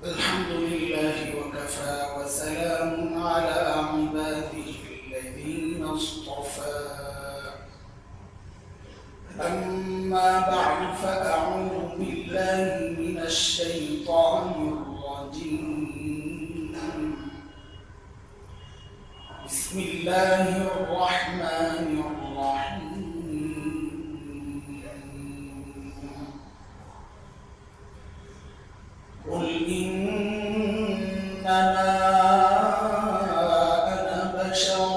الحمد لله وكفى وسلام على عباده الذين اصطفى أما بعد فأعوذ بالله من الشيطان الرجيم بسم الله الرحمن الرحيم قل إنما أنا بشر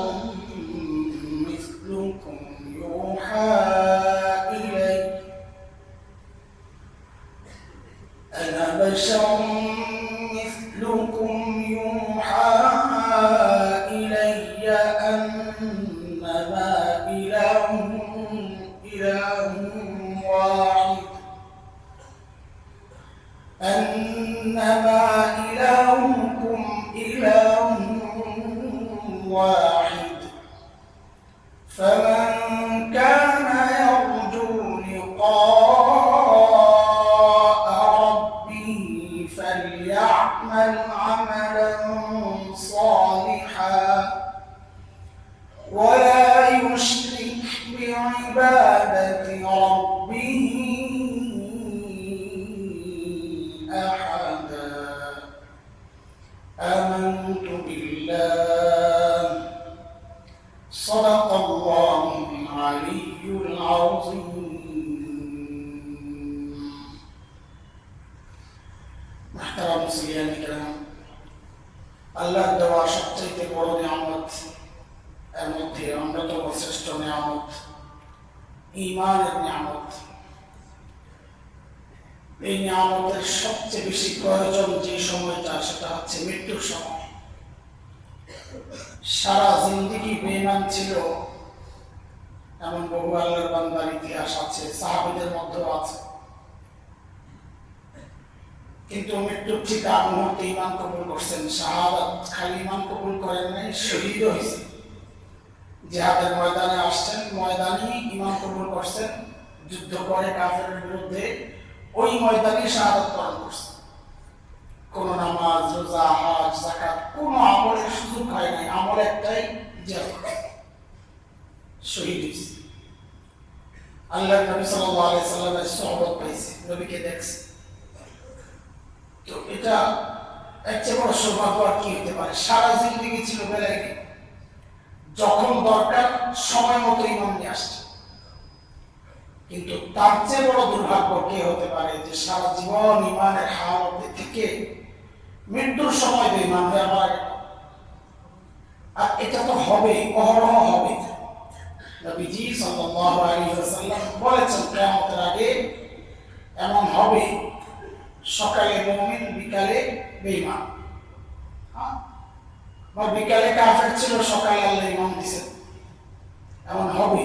مثلكم يوحى إلي أنا بشر مثلكم يوحى إلي أنما إله واحد أنما إلهكم إله واحد فمن كان يرجو لقاء ربه فليعمل عملا صالحا ولا يشرك بعبادة ربه أحدا آمنت بالله صدق الله العلي العظيم محترم মুসলিয়ান کرام আল্লাহর দেওয়া সবচেয়ে বড় নিয়ামত এর মধ্যে অন্যতম শ্রেষ্ঠ নিয়ামত ঈমানের নিয়ামত। এই নিয়ামতের সবচেয়ে বেশি প্রয়োজন যে সময়টা সেটা হচ্ছে মৃত্যুর সময়। সারা জিন্দেগি বেঈমান ছিল এমন বহু আল্লাহর বান্দার ইতিহাস আছে, সাহাবীদের মধ্যেও আছে, কিন্তু মৃত্যুর ঠিক আগ মুহূর্তে ঈমান কবুল করছেন। শাহাদাত খালি ঈমান কবুল করেন নাই, শহীদ হয়েছেন। জিহাদের ময়দানে আসছেন, ময়দানে ঈমান কবুল করছেন, যুদ্ধ করে কাফেরের বিরুদ্ধে ওই ময়দানে শাহাদাত বরণ করছে। কোন নামাজ, রোজা, হজ, যাকাত কোন আমলের সুযোগ হয় নাই, আমল একটাই, জিহাদ, শহীদ হয়েছে। আল্লাহর নবী সাল্লাল্লাহু আলাইহি সাল্লামের সোহবত পাইছে, নবীকে দেখছে। তো এটা এর চেয়ে বড় সৌভাগ্য আর কি হতে পারে? সারা জিন্দেগি ছিল বেলায় যখন দরকার সময় মতো ঈমান নিয়ে আসছে। কিন্তু তার চেয়ে বড় দুর্ভাগ্য কে হতে পারে যে সারা জীবন ঈমানের হালতে থেকে মৃত্যুর সময় বেঈমান হয়ে মারা গেল। আর এটা তো হবে, অহরহ হবে। নবীজি সাল্লাল্লাহু আলাইহি ওয়াসাল্লাম বলেছেন কিয়ামতের আগে এমন হবে, সকালে মুমিন বিকালে বেঈমান, বা বিকালে কাফের ছিল সকালে আল্লাহ ঈমান দিয়েছেন, এমন হবে,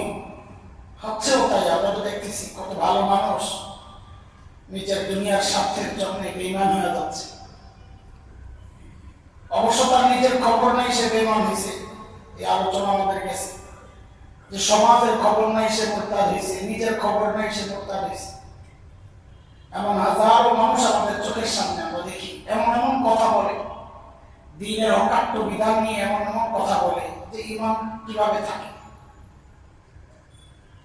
হচ্ছেও তাই। আমরা তো দেখতেছি কত ভালো মানুষ নিজের দুনিয়ার স্বার্থের জন্য বেঈমান হয়ে যাচ্ছে। অবশ্য তার নিজের খবর নাই সে বেঈমান হয়েছে। এই আলোচনা আমাদের গেছে যে সমাজের খবর নাই সে মুরতাদ হয়েছে, নিজের খবর নাই সে মুরতাদ হয়েছে। এমন হাজারো মানুষ আমাদের চোখের সামনে আমরা দেখি, এমন এমন কথা বলে, দ্বীনের অকাট্য বিধান নিয়ে এমন এমন কথা বলে যে ঈমান কিভাবে থাকে।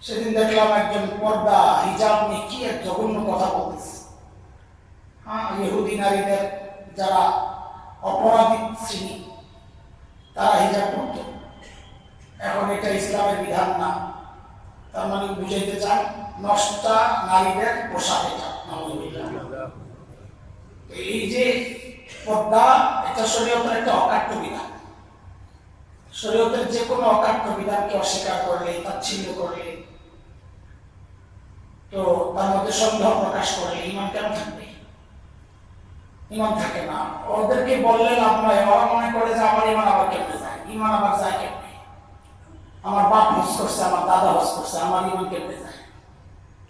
সেদিন দেখলাম একজন পর্দা হিজাব নিয়ে কি এক জঘন্য কথা বলতেছে। ইহুদি নারীদের যারা অপরাধী শ্রেণী তারা হিজাব করত, এখন এটা ইসলামের বিধান না। তার মানে বুঝাইতে চান নষ্টা নারীদের পোশাক এটা। এই যে পর্দা, এটা শরীয়তের একটা অকাট্য বিধান। শরীয়তের যে কোনো অকাট্য বিধানকে অস্বীকার করলে, তাচ্ছিল্য করলে, তো তার মধ্যে সন্দেহ প্রকাশ করলে ঈমান কেন থাকবে? ঈমান থাকে না। ওদেরকে বললে লাভ নয়, ওরা মনে করে যে আমার ঈমান আবার কেমনে যায়, ঈমান আবার যায় কেমনে? আমার বাপ হজ করছে, আমার দাদা হজ করছে, আমার ঈমান কেমনে যায়?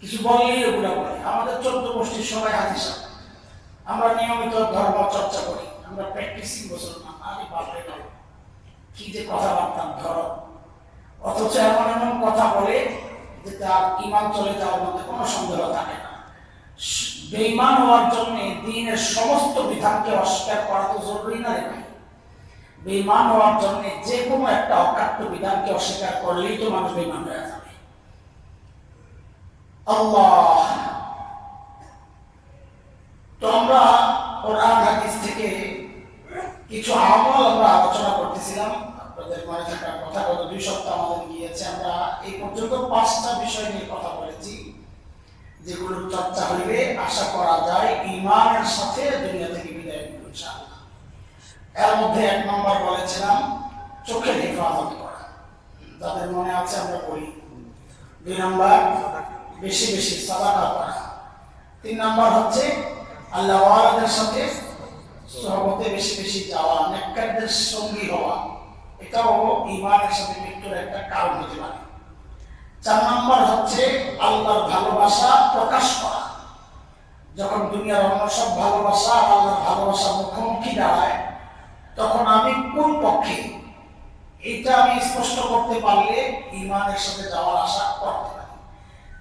কিছু বললেই ওগুলা বলে। আমাদের 14 গোষ্ঠীর সবাই হাদিস, আমরা নিয়মিত ধর্ম চর্চা করি, আমরা প্র্যাকটিসিং মুসলমান। আরে বাপরে বাপ, কি যে কথাবার্তার ধরো, অথচ এমন এমন কথা বলে যে তার ঈমান চলে যাওয়ার মধ্যে কোনো সন্দেহ থাকে না। বেঈমান হওয়ার জন্য দ্বীনের সমস্ত বিধানকে অস্বীকার করা তো জরুরি না রে ভাই। বেঈমান হওয়ার জন্য যে কোনো একটা অকাট্য বিধানকে অস্বীকার করলেই তো মানুষ বেঈমান হয়ে যাবে। আল্লাহ, তো আমরা কোরআন হাদিস থেকে কিছু আমল আমরা আলোচনা করতেছিলাম। আপনাদের মনে থাকার কথা, গত 2 সপ্তাহ আমাদের গিয়েছে, আমরা এই পর্যন্ত 5টা বিষয় নিয়ে কথা বলেছি যেগুলোর চর্চা হইলে আশা করা যায় ঈমানের সাথে দুনিয়া থেকে বিদায় নিব ইনশাআল্লাহ। এর মধ্যে 1 নম্বর বলেছিলাম চোখের হেফাজত করা, যাদের মনে আছে আমরা বলি। 2 নম্বর বেশি বেশি সাদাকা করা। 3 নম্বর হচ্ছে আল্লাহ ওয়ালাদের সাথে সহবতে বেশি বেশি যাওয়া, নেককারদের সঙ্গী হওয়া, এটাও ঈমানের সাথে মৃত্যুর একটা কারণ হতে পারে। 4 নম্বর হচ্ছে আল্লাহর ভালোবাসা প্রকাশ করা। যখন দুনিয়ার অন্য সব ভালোবাসা আল্লাহর ভালোবাসা মুখোমুখি দাঁড়ায়, তখন আমি কোন পক্ষে, এটা আমি স্পষ্ট করতে পারলে ঈমানের সাথে যাওয়ার আশা করতে পারি।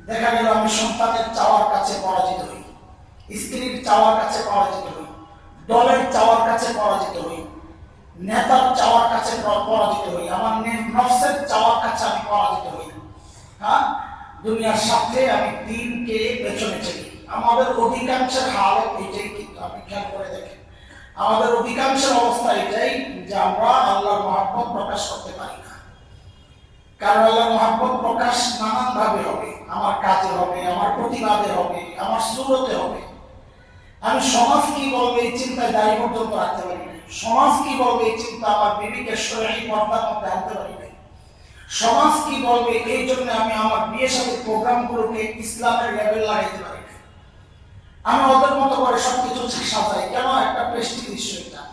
দেখা গেল আমি সন্তানের চাওয়ার কাছে পরাজিত হই, স্ত্রীর চাওয়ার কাছে পরাজিত হই, দলের চাওয়ার কাছে পরাজিত হই, নেতার চাওয়ার কাছে পরাজিত হই, আমার নফসের চাওয়ার কাছে আমি পরাজিত হই। হ্যাঁ, দুনিয়ার সাথে আমি দ্বীনকে পেছনে ঠেলি। আমাদের অধিকাংশের হালত এটাই, কিন্তু আপনি খেয়াল করে দেখেন আমাদের অধিকাংশের অবস্থা এটাই যে আমরা আল্লাহর মহব্বত প্রকাশ করতে পারি না। কারণ আল্লাহর মহব্বত প্রকাশ নানান ভাবে হবে, আমার কাজে হবে, আমার প্রতিবাদে হবে, আমার সুরতে হবে। আমি সমাজ কি বলবে এই চিন্তায় দায়ী পর্যন্ত রাখতে পারি না। সমাজ কি বলবে এই চিন্তা আমার বিবিকে শরীরী পর্দার মধ্যে আনতে পারি না। সমাজ কি বলবে এই জন্য আমি আমার বিয়ের সাথে প্রোগ্রামগুলোকে ইসলামের লেভেল লাগাইতে পারি না। আমি ওদের মতো করে সবকিছু সাজাই, কেন? একটা প্রেস্টিজ ইস্যু এটা।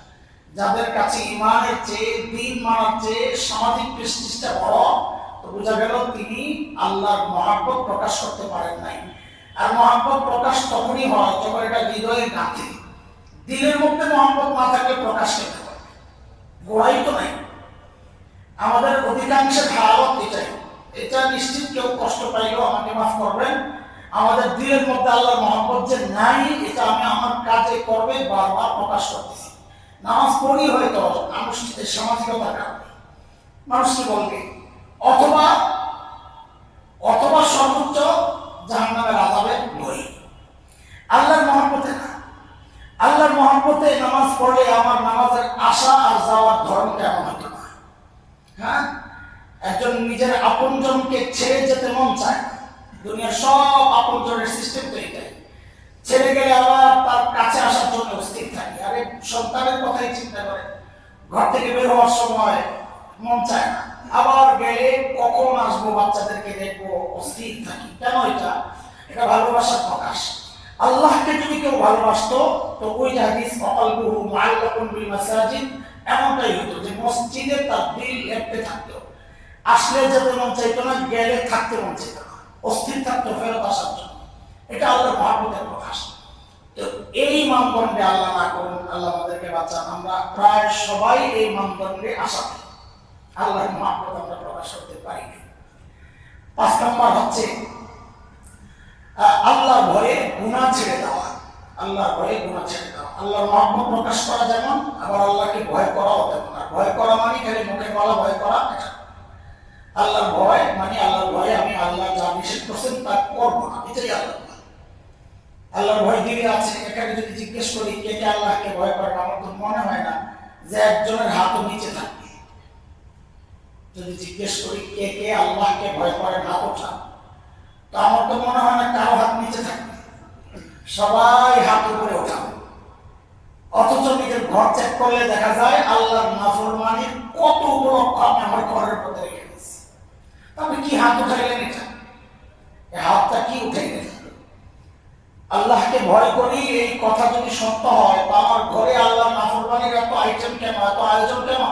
যাদের কাছে ঈমানের চেয়ে দ্বীন মানার চেয়ে সামাজিক প্রেস্টিজটা বড়, তো বোঝা গেল তিনি আল্লাহর মহব্বত প্রকাশ করতে পারেন নাই। আর মহব্বত প্রকাশ তখনই হয় যখন এটা হৃদয়ে গাঁথে। দিলের মধ্যে মহব্বত না থাকলে প্রকাশ করতে পারে, গোড়াই তো নাই। আমাদের অধিকাংশের হালত এটাই। এটা নিশ্চিত কেউ কষ্ট পাইলেও আমাকে মাফ করবেন, আমাদের দিলের মধ্যে আল্লাহর মহব্বত যে নাই, এটা আমি আমার কাজে করবে বারবার প্রকাশ করতেছি। নামাজ পড়ি হয়তো আনুষ্ঠানিক সামাজিকতার কারণে, মানুষ কি বলবে, অথবা অথবা সর্বোচ্চ জাহান্নামের আযাবের ভয়। আল্লাহর মহব্বতে না। আল্লাহর মহব্বতে নামাজ পড়লে আমার নামাজের আসা আর যাওয়ার ধরন কেমন হতো না? হ্যাঁ, একজন নিজের আপনজনকে ছেড়ে যেতে মন চায়। দুনিয়ার সব আপনজনের সিস্টেম তো এটাই। ছেড়ে গেলে আবার তার কাছে আসার জন্য স্থির থাকি। আরে সন্তানের কথাই চিন্তা করে, ঘর থেকে বের হওয়ার সময় মন চায় না, আবার গেলে কখন আসবো, বাচ্চাদেরকে দেখবো, অস্থির থাকি। কেন? এটা ভালোবাসার প্রকাশ। আল্লাহকে যদি কেউ ভালোবাসতো তো ওই হাদিস ক্বালবুহু মুআল্লাকুন বিল মাসাজিদ, এমনটাই হতো যে মসজিদে তার দিল লেপ্টে থাকতো, আসলে যেতে মন চাইতো না, গেলে থাকতে মন চাইতো না, অস্থির থাকতো ফেরত আসার জন্য। এটা আল্লাহর মহব্বতের প্রকাশ। তো এই মানদণ্ডে আল্লাহ না করুন, আল্লাহ আমাদেরকে বাঁচান, আমরা প্রায় সবাই এই মানদণ্ডে আসা আল্লাহর মহব্বত আমরা প্রকাশ করতে পারি না। 5 নম্বর হচ্ছে আল্লাহর ভয়ে গুনাহ ছেড়ে দেওয়া। আল্লাহর ভয়ে গুনাহ ছেড়ে দেওয়া। আল্লাহর মহব্বত প্রকাশ করা যেমন, আবার আল্লাহকে ভয় করাও তেমন। আর ভয় করা মানে খালি মুখে বলা ভয় করা এটা। আল্লাহর ভয় মানে আল্লাহর ভয়ে আমি আল্লাহ যা নিষেধ করছেন তা করবো না, এটাই আল্লাহর ভয়। আল্লাহর ভয় দিকে আছে। এখানে যদি জিজ্ঞেস করি কে কে আল্লাহকে ভয় করে, আমার তো মনে হয় না যে একজনের হাতও নিচে থাকবে। যদি জিজ্ঞেস করি কে কে আল্লাহকে ভয় করে, হাত ওঠা, তো আমার তো মনে হয় না কারো হাত নিচে থাকবে, সবাই হাত উপরে ওঠাবে। অথচ নিজের ঘর চেক করলে দেখা যায় আল্লাহর নাফরমানির কত উপলক্ষ আমি আমার ঘরের মধ্যে রেখে দিচ্ছি। তবে কি হাত উঠাইলেন? এই হাতটা কি উঠাইলেন? আল্লাহকে ভয় করি এই কথা যদি সত্য হয়, তো আমার ঘরে আল্লাহর নাফরমানির এত আইটেম কেন, এত আয়োজন কেন?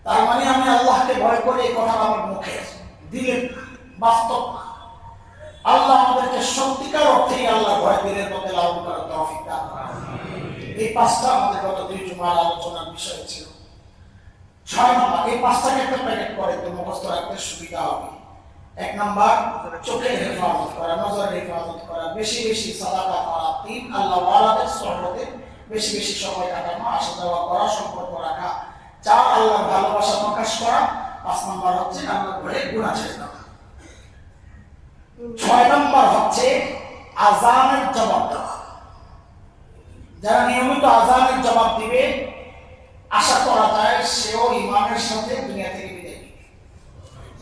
তার মানে আমি আল্লাহকে ভয় করি এই কথা আমার মুখে, দিলের বাস্তব না। আল্লাহ আমাদেরকে সত্যিকার অর্থেই আল্লাহ ভয় দিলের মধ্যে লালন করার তৌফিক দান করেন। এই 5টা আমাদের গত 2 জুমার আলোচনার বিষয় ছিল। 6 নম্বর, এই 5টাকে একটা প্যাকেট করে তো মুখস্থ রাখতে সুবিধা হবে। এক নাম্বার চোখের হেফাজত করা, নজরের হেফাজত করা, বেশি বেশি সাদাকা করা, 3 আল্লাহ ওয়ালাদের সহবতে বেশি বেশি সময় কাটানো, আসা যাওয়া করা, সম্পর্ক রাখা, 4 আল্লাহর ভালোবাসা প্রকাশ করা, 5 নাম্বার হচ্ছে আল্লাহর ঘরে গুনাহ ছেড়ে দেওয়া, 6 নাম্বার হচ্ছে আযানের জবাব দেওয়া। যারা নিয়মিত আযানের জবাব দিবে আশা করা যায় সেও ইমানের সাথে দুনিয়া থেকে বিদায় নিবে।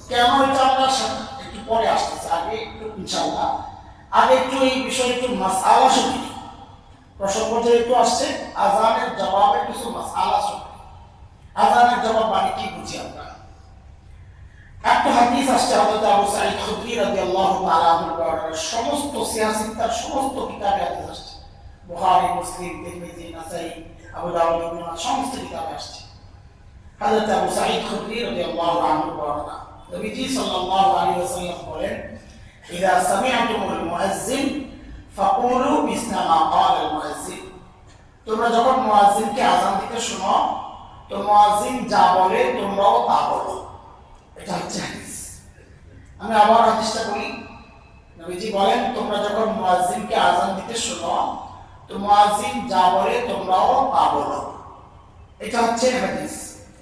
কেন এটা আমরা একটু পরে আসতেছি, আগে একটু ইনশাআল্লাহ আগে একটু এই বিষয়ে একটু মাসআলা শুনি। প্রসঙ্গ যেহেতু আসছে আযানের জবাবে কিছু মাসআলা শুনি। আযানের জবাব মানে কি বুঝি আমরা? একটা হাদিস আসছে হযরত আবু সাঈদ খুদরি রাদিয়াল্লাহু তাআলা আনহু বর্ণনা, সমস্ত সিয়াসিতার সমস্ত কিতাবে হাদিস আসছে, বুখারী, মুসলিম, তিরমিজি, নাসাই, আবু দাউদ, ইবনে মাজাহ সমস্ত কিতাবে আসছে। হযরত আবু সাঈদ খুদরি রাদিয়াল্লাহু আনহু বর্ণনা, নবীজি সাল্লাল্লাহু আলাইহি ওয়াসাল্লাম বলেন, ইযা সামি'তুমুল মুয়াজ্জিন ফাকুলু মিসলা মা ক্বালা আল মুয়াজ্জিন, তোমরা যখন মুয়াজ্জিনকে আযান দিতে শোনো তো মুয়াজ্জিন যা বলে তোমরাও তা বলো। এটা হচ্ছে হাদিস। আমি আবার হাদিসটা বলি। নবীজি বলেন, তোমরা যখন মুয়াজ্জিনকে আযান দিতে শোনো তো মুয়াজ্জিন যা বলে তোমরাও তা বলো। এটা হচ্ছে হাদিস।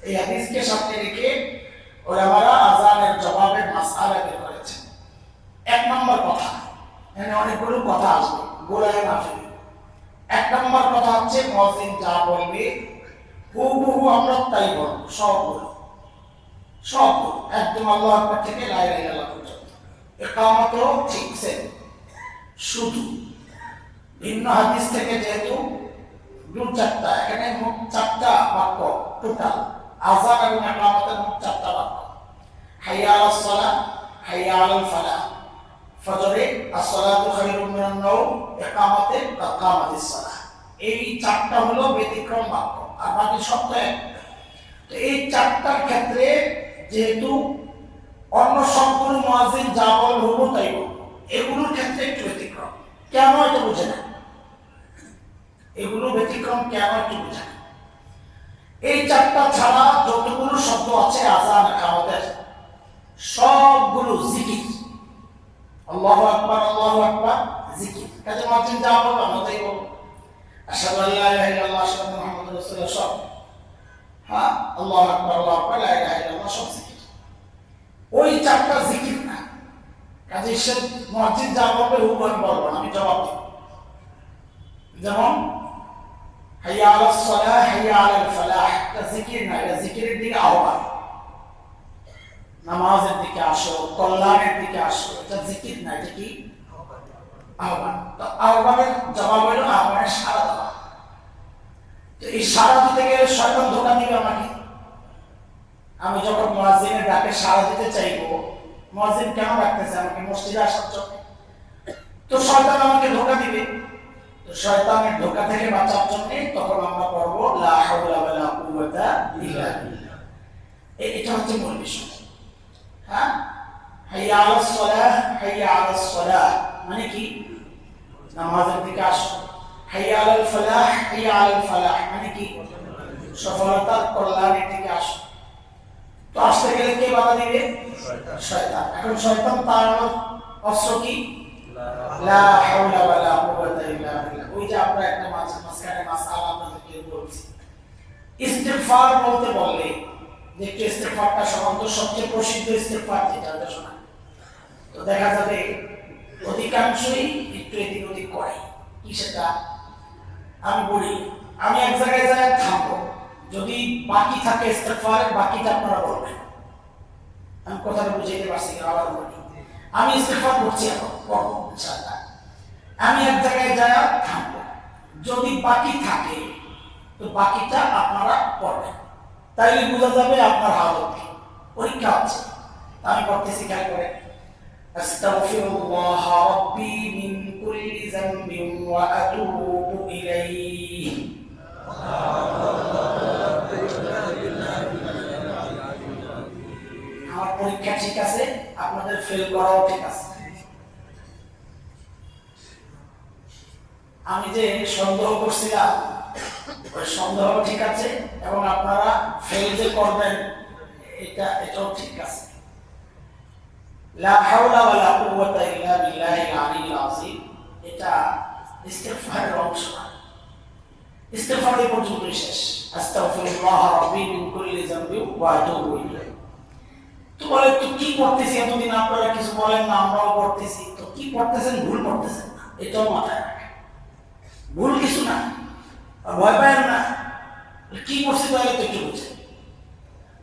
এই হাদিসকে সামনে রেখে ওলামারা আযানের জবাবে মাসআলা বের করেছেন। 1 নম্বর কথা, এখানে অনেকগুলো কথা আসবে, গোলায় না ফেলে। 1 নম্বর কথা হচ্ছে মুয়াজ্জিন যা বলবে হুবহু আমরা তাই বলবো, সব বলবো, সব একদম আল্লাহু আকবার থেকে লা ইলাহা ইল্লাল্লাহ পর্যন্ত। ইকামতও ঠিক সেম, শুধু ভিন্ন হাদিস থেকে যেহেতু 2-4টা, এখানে মোট 4টা বাক্য টোটাল, আযান এবং ইকামতের মোট 4টা বাক্য। হাইয়া আলাস সালাহ, হাইয়া আলাল ফালাহ, ফজরে as-সালাতু খায়রুম মিনান নাওম, ইকামতে কামাতিস সালাহ। এই 4টা হলো ব্যতিক্রম বাক্য, আর বাকি সব তো এক। তো এই 4টার ক্ষেত্রে যেহেতু অন্য সবগুলো মুয়াজ্জিন যা বল হুবহু তাই বলবো, এগুলোর ক্ষেত্রে একটু ব্যতিক্রম। কেন এটা বুঝে না? এগুলো ব্যতিক্রম কেন একটু বুঝে না? এই 4টা ছাড়া যতগুলো শব্দ আছে আযান ইকামতের সবগুলো জিকির, আল্লাহু আকবার, আল্লাহু আকবার জিকির। কাজে মুয়াজ্জিন যা বলবে আমরা তাই বলবো। আশহাদু আল্লা ইলাহা ইল্লাল্লাহ, আশহাদু আন্না মুহাম্মাদুর রাসূলুল্লাহ, সব হ্যাঁ, আল্লাহু আকবার, আল্লাহু আকবার, লা ইলাহা ইল্লাল্লাহ, সব জিকির। ওই 4টা জিকির না, কাজে সে মুয়াজ্জিন যা বলবে হুবহু আমি বলবো না, আমি জবাব দেব। যেমন হাইয়া আলাস সালাহ, হাইয়া আলাল ফালাহ, এটা জিকির না, এটা জিকিরের দিকে আহ্বান। নামাজের দিকে আসো, কল্যাণের দিকে আসো, এটা জিকির না, এটা কি আহ্বান। তো আহ্বানের জবাব হলো আহ্বানের সাড়া দেওয়া। তো এই সাড়া দিতে গেলে শয়তান ধোঁকা দিবে আমাকে। আমি যখন মুয়াজ্জিনের ডাকে সাড়া দিতে চাইবো, মুয়াজ্জিন কেন ডাকতেছে আমাকে মসজিদে আসার জন্য, তো শয়তান আমাকে ধোঁকা দিবে। তো শয়তানের ধোঁকা থেকে বাঁচার জন্য তখন আমরা পড়ব লা হাওলা ওয়ালা কুওয়াতা ইল্লা বিল্লাহ। এটা হচ্ছে মূল বিষয়। হ্যাঁ, হাইয়া আলাস সালাহ, হাইয়া আলাস সালাহ মানে কি? নামাজের দিকে আসো। হাইয়া আলাল ফালাহ, হাইয়া আলাল ফালাহ মানে কি? সফলতার কল্যাণের দিকে আসো। তো আসতে গেলে কে বাধা দিবে? শয়তান। এখন শয়তান তার অস্ত্র কি? লা হাওলা ওয়ালা কুওয়াতা ইল্লা বিল্লাহ। ওই যে আমরা একটা মাঝখানে মাসআলা আপনাদেরকে বলছি, ইস্তিগফার বলতে বললে যে ইস্তিগফারটা সম্বন্ধে সবচেয়ে প্রসিদ্ধ ইস্তিগফার যেটা শোনা, তো দেখা যাবে অধিকাংশই একটু এদিক ওদিক করে। কি সেটা? আমি বলি, আমি এক জায়গায় থামবো, যদি বাকি থাকে ইস্তিগফারের বাকিটা আপনারা বলবেন। আমি কথাটা বুঝাইতে পারছি কিনা আবার বলি। আমি ইস্তিগফার করছি, এখন করবো ইনশাআল্লাহ। আমি এক জায়গায় থামবো, যদি বাকি থাকে তো বাকিটা আপনারা পড়বেন, তাইলে বোঝা যাবে আপনার হালত কি। পরীক্ষা হচ্ছে, আমি করতেছি, খেয়াল করে আস্তাগফিরুল্লাহ রাব্বি মিন কুল্লি যামবিন ওয়া আতুবু ইলাইহি। আমার পরীক্ষা ঠিক আছে, আপনাদের ফেল করাও ঠিক আছে। আমি যে সন্দেহ করছিলাম ওই সন্দেহ ঠিক আছে, এবং আপনারা ফেল যে করবেন এটাও ঠিক আছে। লা হাওলা ওয়ালা কুওয়াতা ইল্লা বিল্লাহিল আলিয়্যিল আযীম, এটা ইস্তিগফারের অংশ না। ইস্তিগফার এই পর্যন্তই শেষ। আস্তাগফিরুল্লাহ রাব্বি মিন কুল্লি যামবি ওয়া আতুবু ইলাইহি। তো বলে তো কি করতেছি এতদিন আপনারা কিছু বলেন না, আমরাও করতেছি। তো কি করতেছেন? ভুল করতেছেন না, এটাও মাথায় রাখেন। ভুল কিছু না, ভয় পায়েন না। কি করছি তাহলে তো একটু বুঝেন।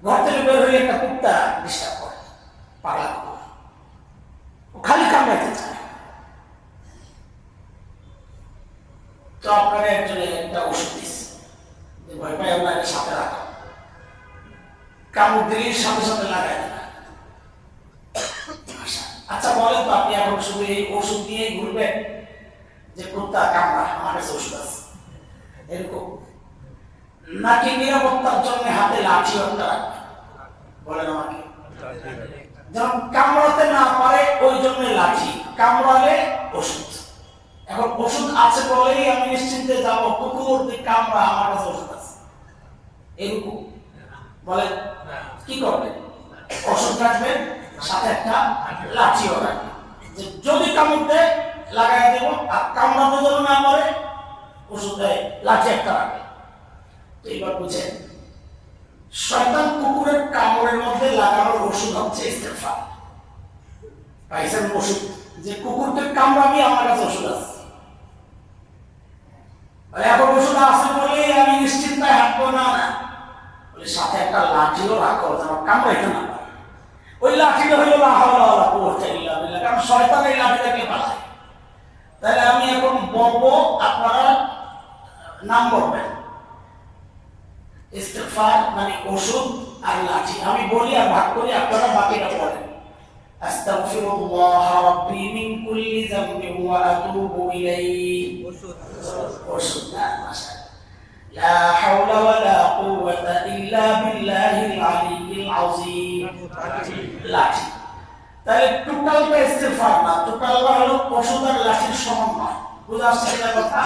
ঘর থেকে বের হয়ে একটা কুত্তা ডিস্টার্ব করে, পাগলা কুকুর, ও খালি কামড়াইতে চায়। তো আপনারা একজনে একটা ওষুধ দিচ্ছে, ভয় পায় না, এটা সাথে রাখো, কামড় দিলেই সাথে সাথে লাগাই দেবে। আচ্ছা বলেন তো, আপনি এখন শুধু এই ওষুধ দিয়েই ঘুরবেন যে কুত্তা কামড়া, আমার কাছে ওষুধ আছে এরকম, নাকি নিরাপত্তার জন্য হাতে লাঠি একটা রাখবেন? বলেন আমাকে। যেমন কামড়াতে না পারে ওই জন্য লাঠি, কামড়ালে ওষুধ। এখন ওষুধ আছে বলেই আমি নিশ্চিন্তে যাব, কুকুর কামড়া, আমার কাছে ওষুধ আছে এরকম বলেন। কি করবেন? ওষুধ রাখবেন, সাথে একটা লাঠিও রাখবেন, যে যদি কামড় দেয় লাগাই দেব, আর কামড়াতে যেন না পারে ওষুধ দেয়, লাঠি একটা রাখবেন। তো এবার বুঝেন, শয়তান কুকুরের কামড়ের মধ্যে লাগানোর ওষুধ হচ্ছে ইস্তেগফার। পাইছেন ওষুধ? যে কুকুরকে কামড়াবি, আমার কাছে ওষুধ আছে। এখন ওষুধ আছে বলেই আমি নিশ্চিন্তায় হাঁটবো না, সাথে একটা লাঠিও রাখো যেন কামড়াইতে না পারে। ওই লাঠিটা হইল লা হাওলা ওয়ালা কুওয়াতা ইল্লা বিল্লাহ, কারণ শয়তান এই লাঠিটাকে পালায়। তাহলে আমি এখন বলবো, আপনারা নাম বলবেন। ইস্তিগফার মানে ওষুধ আর লাঠি। আমি বলি আর ভাগ করি, আপনারা বাকিটা বলেন। আস্তাগফিরুল্লাহ রাব্বি মিন কুল্লি যামবি ওয়া আতুবু ইলাইহি। ওষুধ না, মাশাআল্লাহ। লা হাওলা ওয়ালা কুওয়াতা ইল্লা বিল্লাহিল আলিয়্যিল আযীম, লাঠি। তাহলে টোটালটা ইস্তিগফার না, টোটালটা হলো ওষুধ আর লাঠির সমন্বয়। বুঝা আসছে এটা কথা?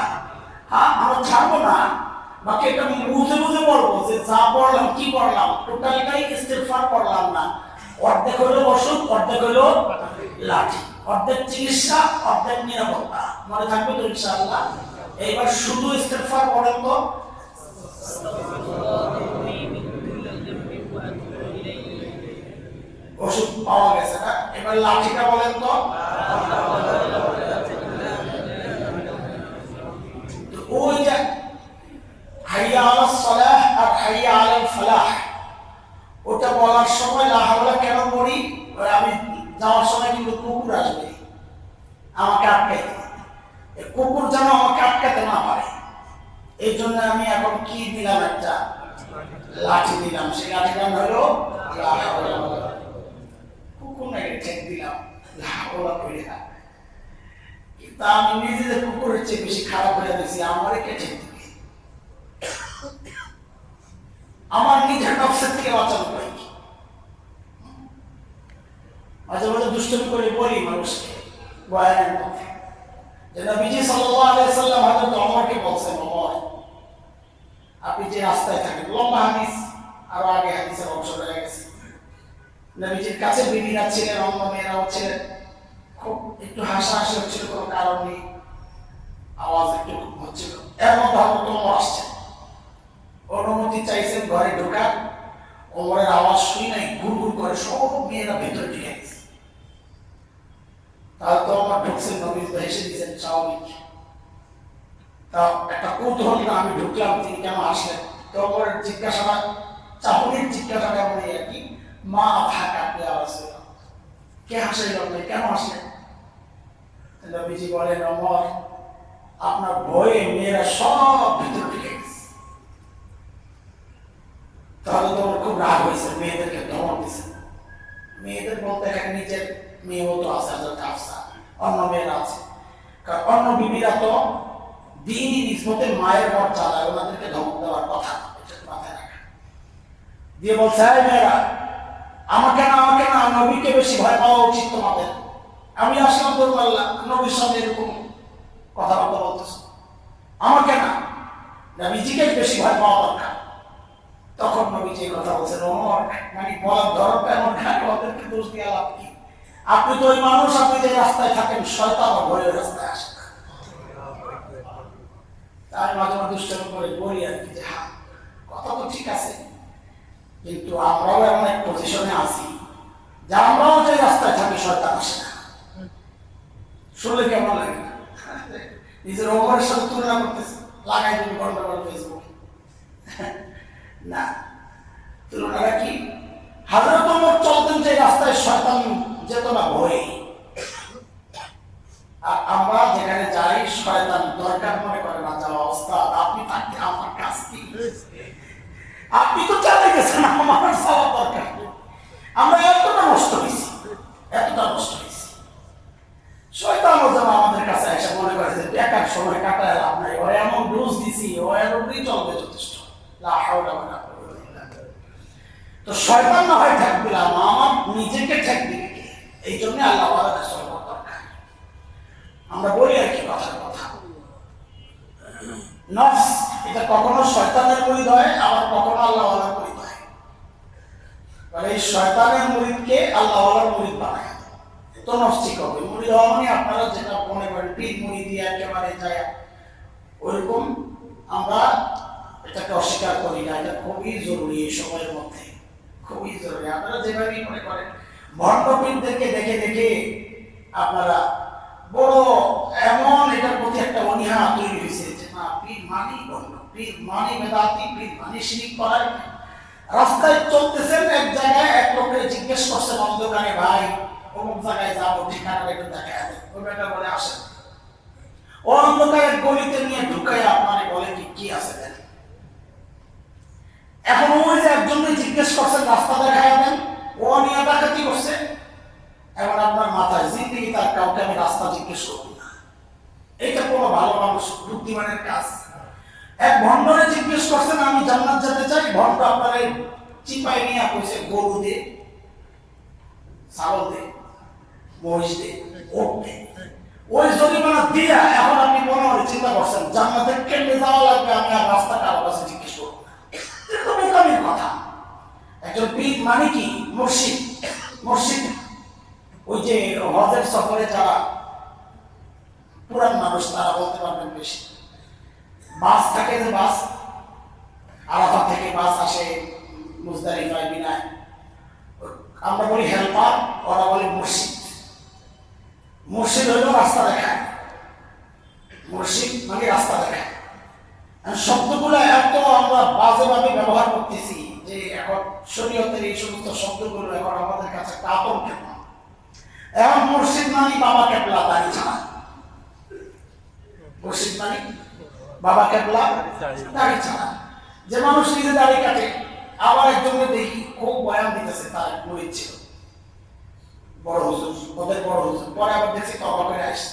হ্যাঁ, আমরা ছাড়বো না, বাকি এটা বুঝে বুঝে বলবো যে যা পড়লাম কি পড়লাম, টোটালটাই ইস্তিগফার পড়লাম না। অর্ধেক হলো ওষুধ, অর্ধেক হলো লাঠি, অর্ধেক চিকিৎসা, অর্ধেক নিরাপত্তা। মনে থাকবে তো ইনশাআল্লাহ? এইবার শুধু ইস্তিগফার পড়েন তো। ওষুধ পাওয়া গেছে না, এবার লাঠিটা বলেন তো। ওই যে হাইয়া আলাস সালাহ আর হাইয়া আলাল ফালাহ, ওটা বলার সময় লা হাওলা কেন পড়ি? আমি যাওয়ার সময় কিন্তু কুকুর আসবে আমাকে আটকাইতে, কুকুর যেন আমাকে আটকাতে না পারে, এই জন্য আমি এখন কি দিলাম? একটা লাঠি দিলাম। সেই লাঠিটা হলো লা হাওলা, কুকুর নাকি ঠেক দিলাম লা হাওলা করে। তা আমি নিজে যে কুকুরের চেয়ে বেশি খারাপ হয়ে গেছি, আমারে কে ঠেক দিবে? আমার নিজের নফসের থেকে বাঁচানো পাই। মাঝে মাঝে দুষ্টমি করে বলি মানুষকে বয়ানের মধ্যে, যে নবীজি সাল্লাল্লাহু আলাইহি সাল্লাম হযরত ওমরকে বলছেন, ওমর আপনি যে রাস্তায় থাকেন, লম্বা হাদিস, আরো আগে হাদিসের অংশ রয়ে গেছে। নবীজির কাছে বিবিরা ছিলেন, অন্য মেয়েরাও ছিলেন, খুব একটু হাসাহাসি হচ্ছিল, কোনো কারণ নেই, আওয়াজ একটু হচ্ছিল। এর মধ্যে হযরত ওমর আসছেন, অনুমতি চাইছেন ঘরে ঢোকার। ওমরের আওয়াজ শুই নাই, ঘুর ঘুর করে সব মেয়েরা ভেতরে ঢুকে গেছে। তাহলে তো আমার ঢুকছেন, নবী তো হেসে দিয়েছেন, স্বাভাবিক। তা একটা কৌতূহল না, আমি ঢুকলাম, তিনি কেন আসলেন? তো ওমরের জিজ্ঞাসাটা, চাহনির জিজ্ঞাসাটা মানে আর কি, মা ভাগ আপনি আওয়াজ, কে হাসাইল আপনি, কেন আসলেন? নবীজি বলেন, ওমর আপনার ভয়ে মেয়েরা সব ভিতরে ঢুকে গেছে। তাহলে তো আমার খুব রাগ হয়েছে, মেয়েদেরকে ধমক দিয়েছে। মেয়েদের বলতে এখানে নিজের মেয়েও তো আছে, হাফসা, অন্য মেয়েরা আছে, কারণ অন্য বিবিরা তো দিনই নিসবতে মায়ের ঘর চালায়, ওনাদেরকে ধমক দেওয়ার কথা মাথায় রাখা। দিয়ে বলছে, এই মেয়েরা আমাকে না, আমাকে না, নবীকে বেশি ভয় পাওয়া উচিত তোমাদের। আমি আসলাম তো আল্লাহ নবীর সঙ্গে এরকম কথাবার্তা বলতেছে, আমাকে না, নবীজিকে বেশি ভয় পাওয়া দরকার। তখন নবীজি কথা বলছেন, ওমর মানে বলার ধরনটা এমন খারাপ, ওদেরকে দোষ দিয়ে লাভ কি? আপনি তো ওই মানুষ, আপনি যে রাস্তায় থাকেন শয়তান ভয়ে রাস্তায় আসে না। তাই মাঝে মাঝে দুষ্টামি করে বলি আর কি যে হ্যাঁ কথা তো ঠিক আছে, কিন্তু আমরাও এমন এক পজিশনে আছি যে আমরাও যে রাস্তায় থাকি শয়তান আসে না। শুনলে কেমন লাগে না? নিজের ওভারের সাথে তুলনা করতেছে, লাগাই দেবে গন্ডগোল ফেসবুক। না, তুলনাটা কি? হযরত ওমর চলতেন যে রাস্তায় শয়তান যেত না ভয়ে, আর আমরা যেখানে যাই শয়তান দরকার মনে করে না যাওয়া অবস্থা। আপনি থাকতে আমার কাজ কি? আপনি তো চালে গেছেন, আমার যাওয়া দরকার। আমরা এতটা নষ্ট হয়েছি, এতটা নষ্ট হয়েছি। শয়তানও যেন আমাদের কাছে এসে মনে করে যে বেকার সময় কাটায় লাভ নাই, ও এমন ডোজ দিছি, ও এর উপরেই চলবে যথেষ্ট। লা হাওলা ওয়ালা কুওয়াতা ইল্লা বিল্লাহ। তো শয়তান না হয় ঠেক দিলাম, আমার নিজেকে ঠেক দিবে কে? এই জন্য আল্লাহ ওয়ালাদের সহবত দরকার। আমরা বলি আর কি কথার কথা, নফস এটা কখনো শয়তানের মুরিদ হয়, আবার কখনো আল্লাহ ওয়ালার মুরিদ হয়। মানে এই শয়তানের মুরিদকে আল্লাহ ওয়ালার মুরিদ বানায় তো নফস ঠিক হবে। মুরিদ হওয়া মানে আপনারা যেটা মনে করেন পীর মুরিদ দিয়ে একেবারে যায় ওইরকম আমরা এটাকে অস্বীকার করি না। এটা খুবই জরুরি এই সময়ের মধ্যে, খুবই জরুরি। আপনারা যেভাবেই মনে করেন ভণ্ড পীরদেরকে দেখে দেখে আপনারা বড় এমন এটার প্রতি একটা অনীহা তৈরি হয়েছে যে না, পীর মানি ভণ্ড, পীর মানি বেদাতি, পীর মানি শিরিক করার। রাস্তায় চলতেছেন, এক জায়গায় এক লোককে জিজ্ঞেস করছেন অন্ধকারে, ভাই অমুক জায়গায় যাবো, ঠিকানা একটু দেখা যাবে। ওই বেটা বলে আসেন। ও অন্ধকারের গলিতে নিয়ে ঢুকাই আপনারে বলে কি আছে দেন। এখন ওই যে একজনকে জিজ্ঞেস করছেন রাস্তা দেখায় দেন, ও নিয়ে ডাকাতি করছে। এখন আপনার মাথায় জিন্দিগি তার কাউকে আমি রাস্তা জিজ্ঞেস করব না, এটা কোনো ভালো মানুষ বুদ্ধিমানের কাজ। এক ভণ্ডরে জিজ্ঞেস করছেন আমি জান্নাত যেতে চাই, ভণ্ড আপনার চিপাই নিয়ে কইছে গরু দে, ছাগল দে, মহিষ দে, ওট দে। ওই জরিমানা দিয়া এখন আপনি মনে মনে চিন্তা করছেন জান্নাতে কেমনে যাওয়া লাগবে, আমি আর রাস্তা কারো কাছে জিজ্ঞেস করবো না। এটা তো বোকামির কথা। একজন পীর মানে কি? মুর্শিদ। মুর্শিদ ওই যে হজের সফরে যারা পুরান মানুষ তারা বলতে পারবেন বেশি। বাস থাকে যে বাস, আরাফা থেকে বাস আসে মুজদালিফায় মিনায়, আমরা বলি হেল্পার, ওরা বলে মুর্শিদ। মুর্শিদ হইল রাস্তা দেখায়, মুর্শিদ মানে রাস্তা দেখায়। শব্দগুলো এত আমরা বাজেভাবে ব্যবহার করতেছি যে এখন শরীয়তের এই সমস্ত শব্দগুলো এখন আমাদের কাছে কাপড় কেন। এখন মুর্শিদ মানে বাবা কেবলা দাড়ি ছাড়া, মুর্শিদ মানে বাবা কেবলা দাড়ি ছাড়া। যে মানুষ নিজে দাড়ি কাটে, আবার একজনকে দেখি খুব বয়ান দিতেছে, তার মুরিদ ছিল বড় হুজুর, ওদের বড় হুজুর। পরে আবার দেখছি তবা করে আসছে,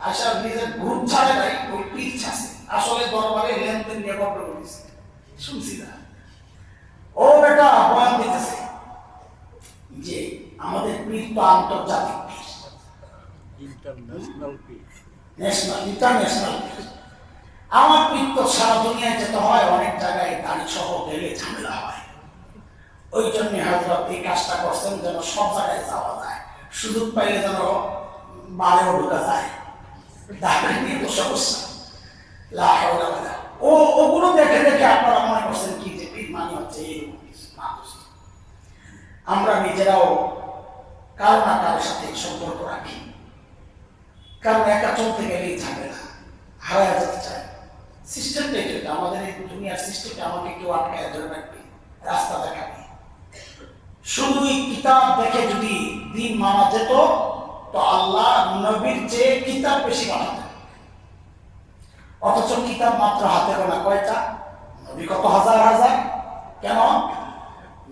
আসার নিজের গ্রুপ ছাড়ে নাই, ওই পীর ছাড়ছে। আসলে দরবারে লেনদেন নিয়ে গল্প করেছে, শুনছি না। ও বেটা বয়ান দিতেছে যে আমাদের পীর তো আন্তর্জাতিক পীর, ইন্টারন্যাশনাল পীর। আমার পীর তো সারা দুনিয়ায় যেতে হয়, অনেক জায়গায় গাড়ি সহ গেলে ঝামেলা হয়। ওই জন্য হযরত এই কাজটা করছেন যেন সব জায়গায় যাওয়া যায়, সুযোগ পাইলে যেন বাড়িও ঢোকা যায়। নিয়ে তো সমস্যা। ওগুলো দেখে দেখে আপনারা মনে করছেন কি যে পীর মানে হচ্ছে এইরকম কিছু মানুষ। আমরা নিজেরাও কারো না কারোর সাথে সম্পর্ক রাখি, কারণ একা চলতে গেলেই ঝামেলা, হারায় যেতে চায়। সিস্টেমটা এটা, আমাদের এই দুনিয়ার সিস্টেমটা আমাকে কেউ আটকায় ধরে রাখবে, রাস্তা দেখাবে। শুধুই কিতাব দেখে যদি দিন মানা যেত তো আল্লাহ নবীর চেয়ে কিতাব বেশি বানাতেন। অথচ কিতাব মাত্র হাতে গোনা কয়টা, নবী কত হাজার হাজার। কেন?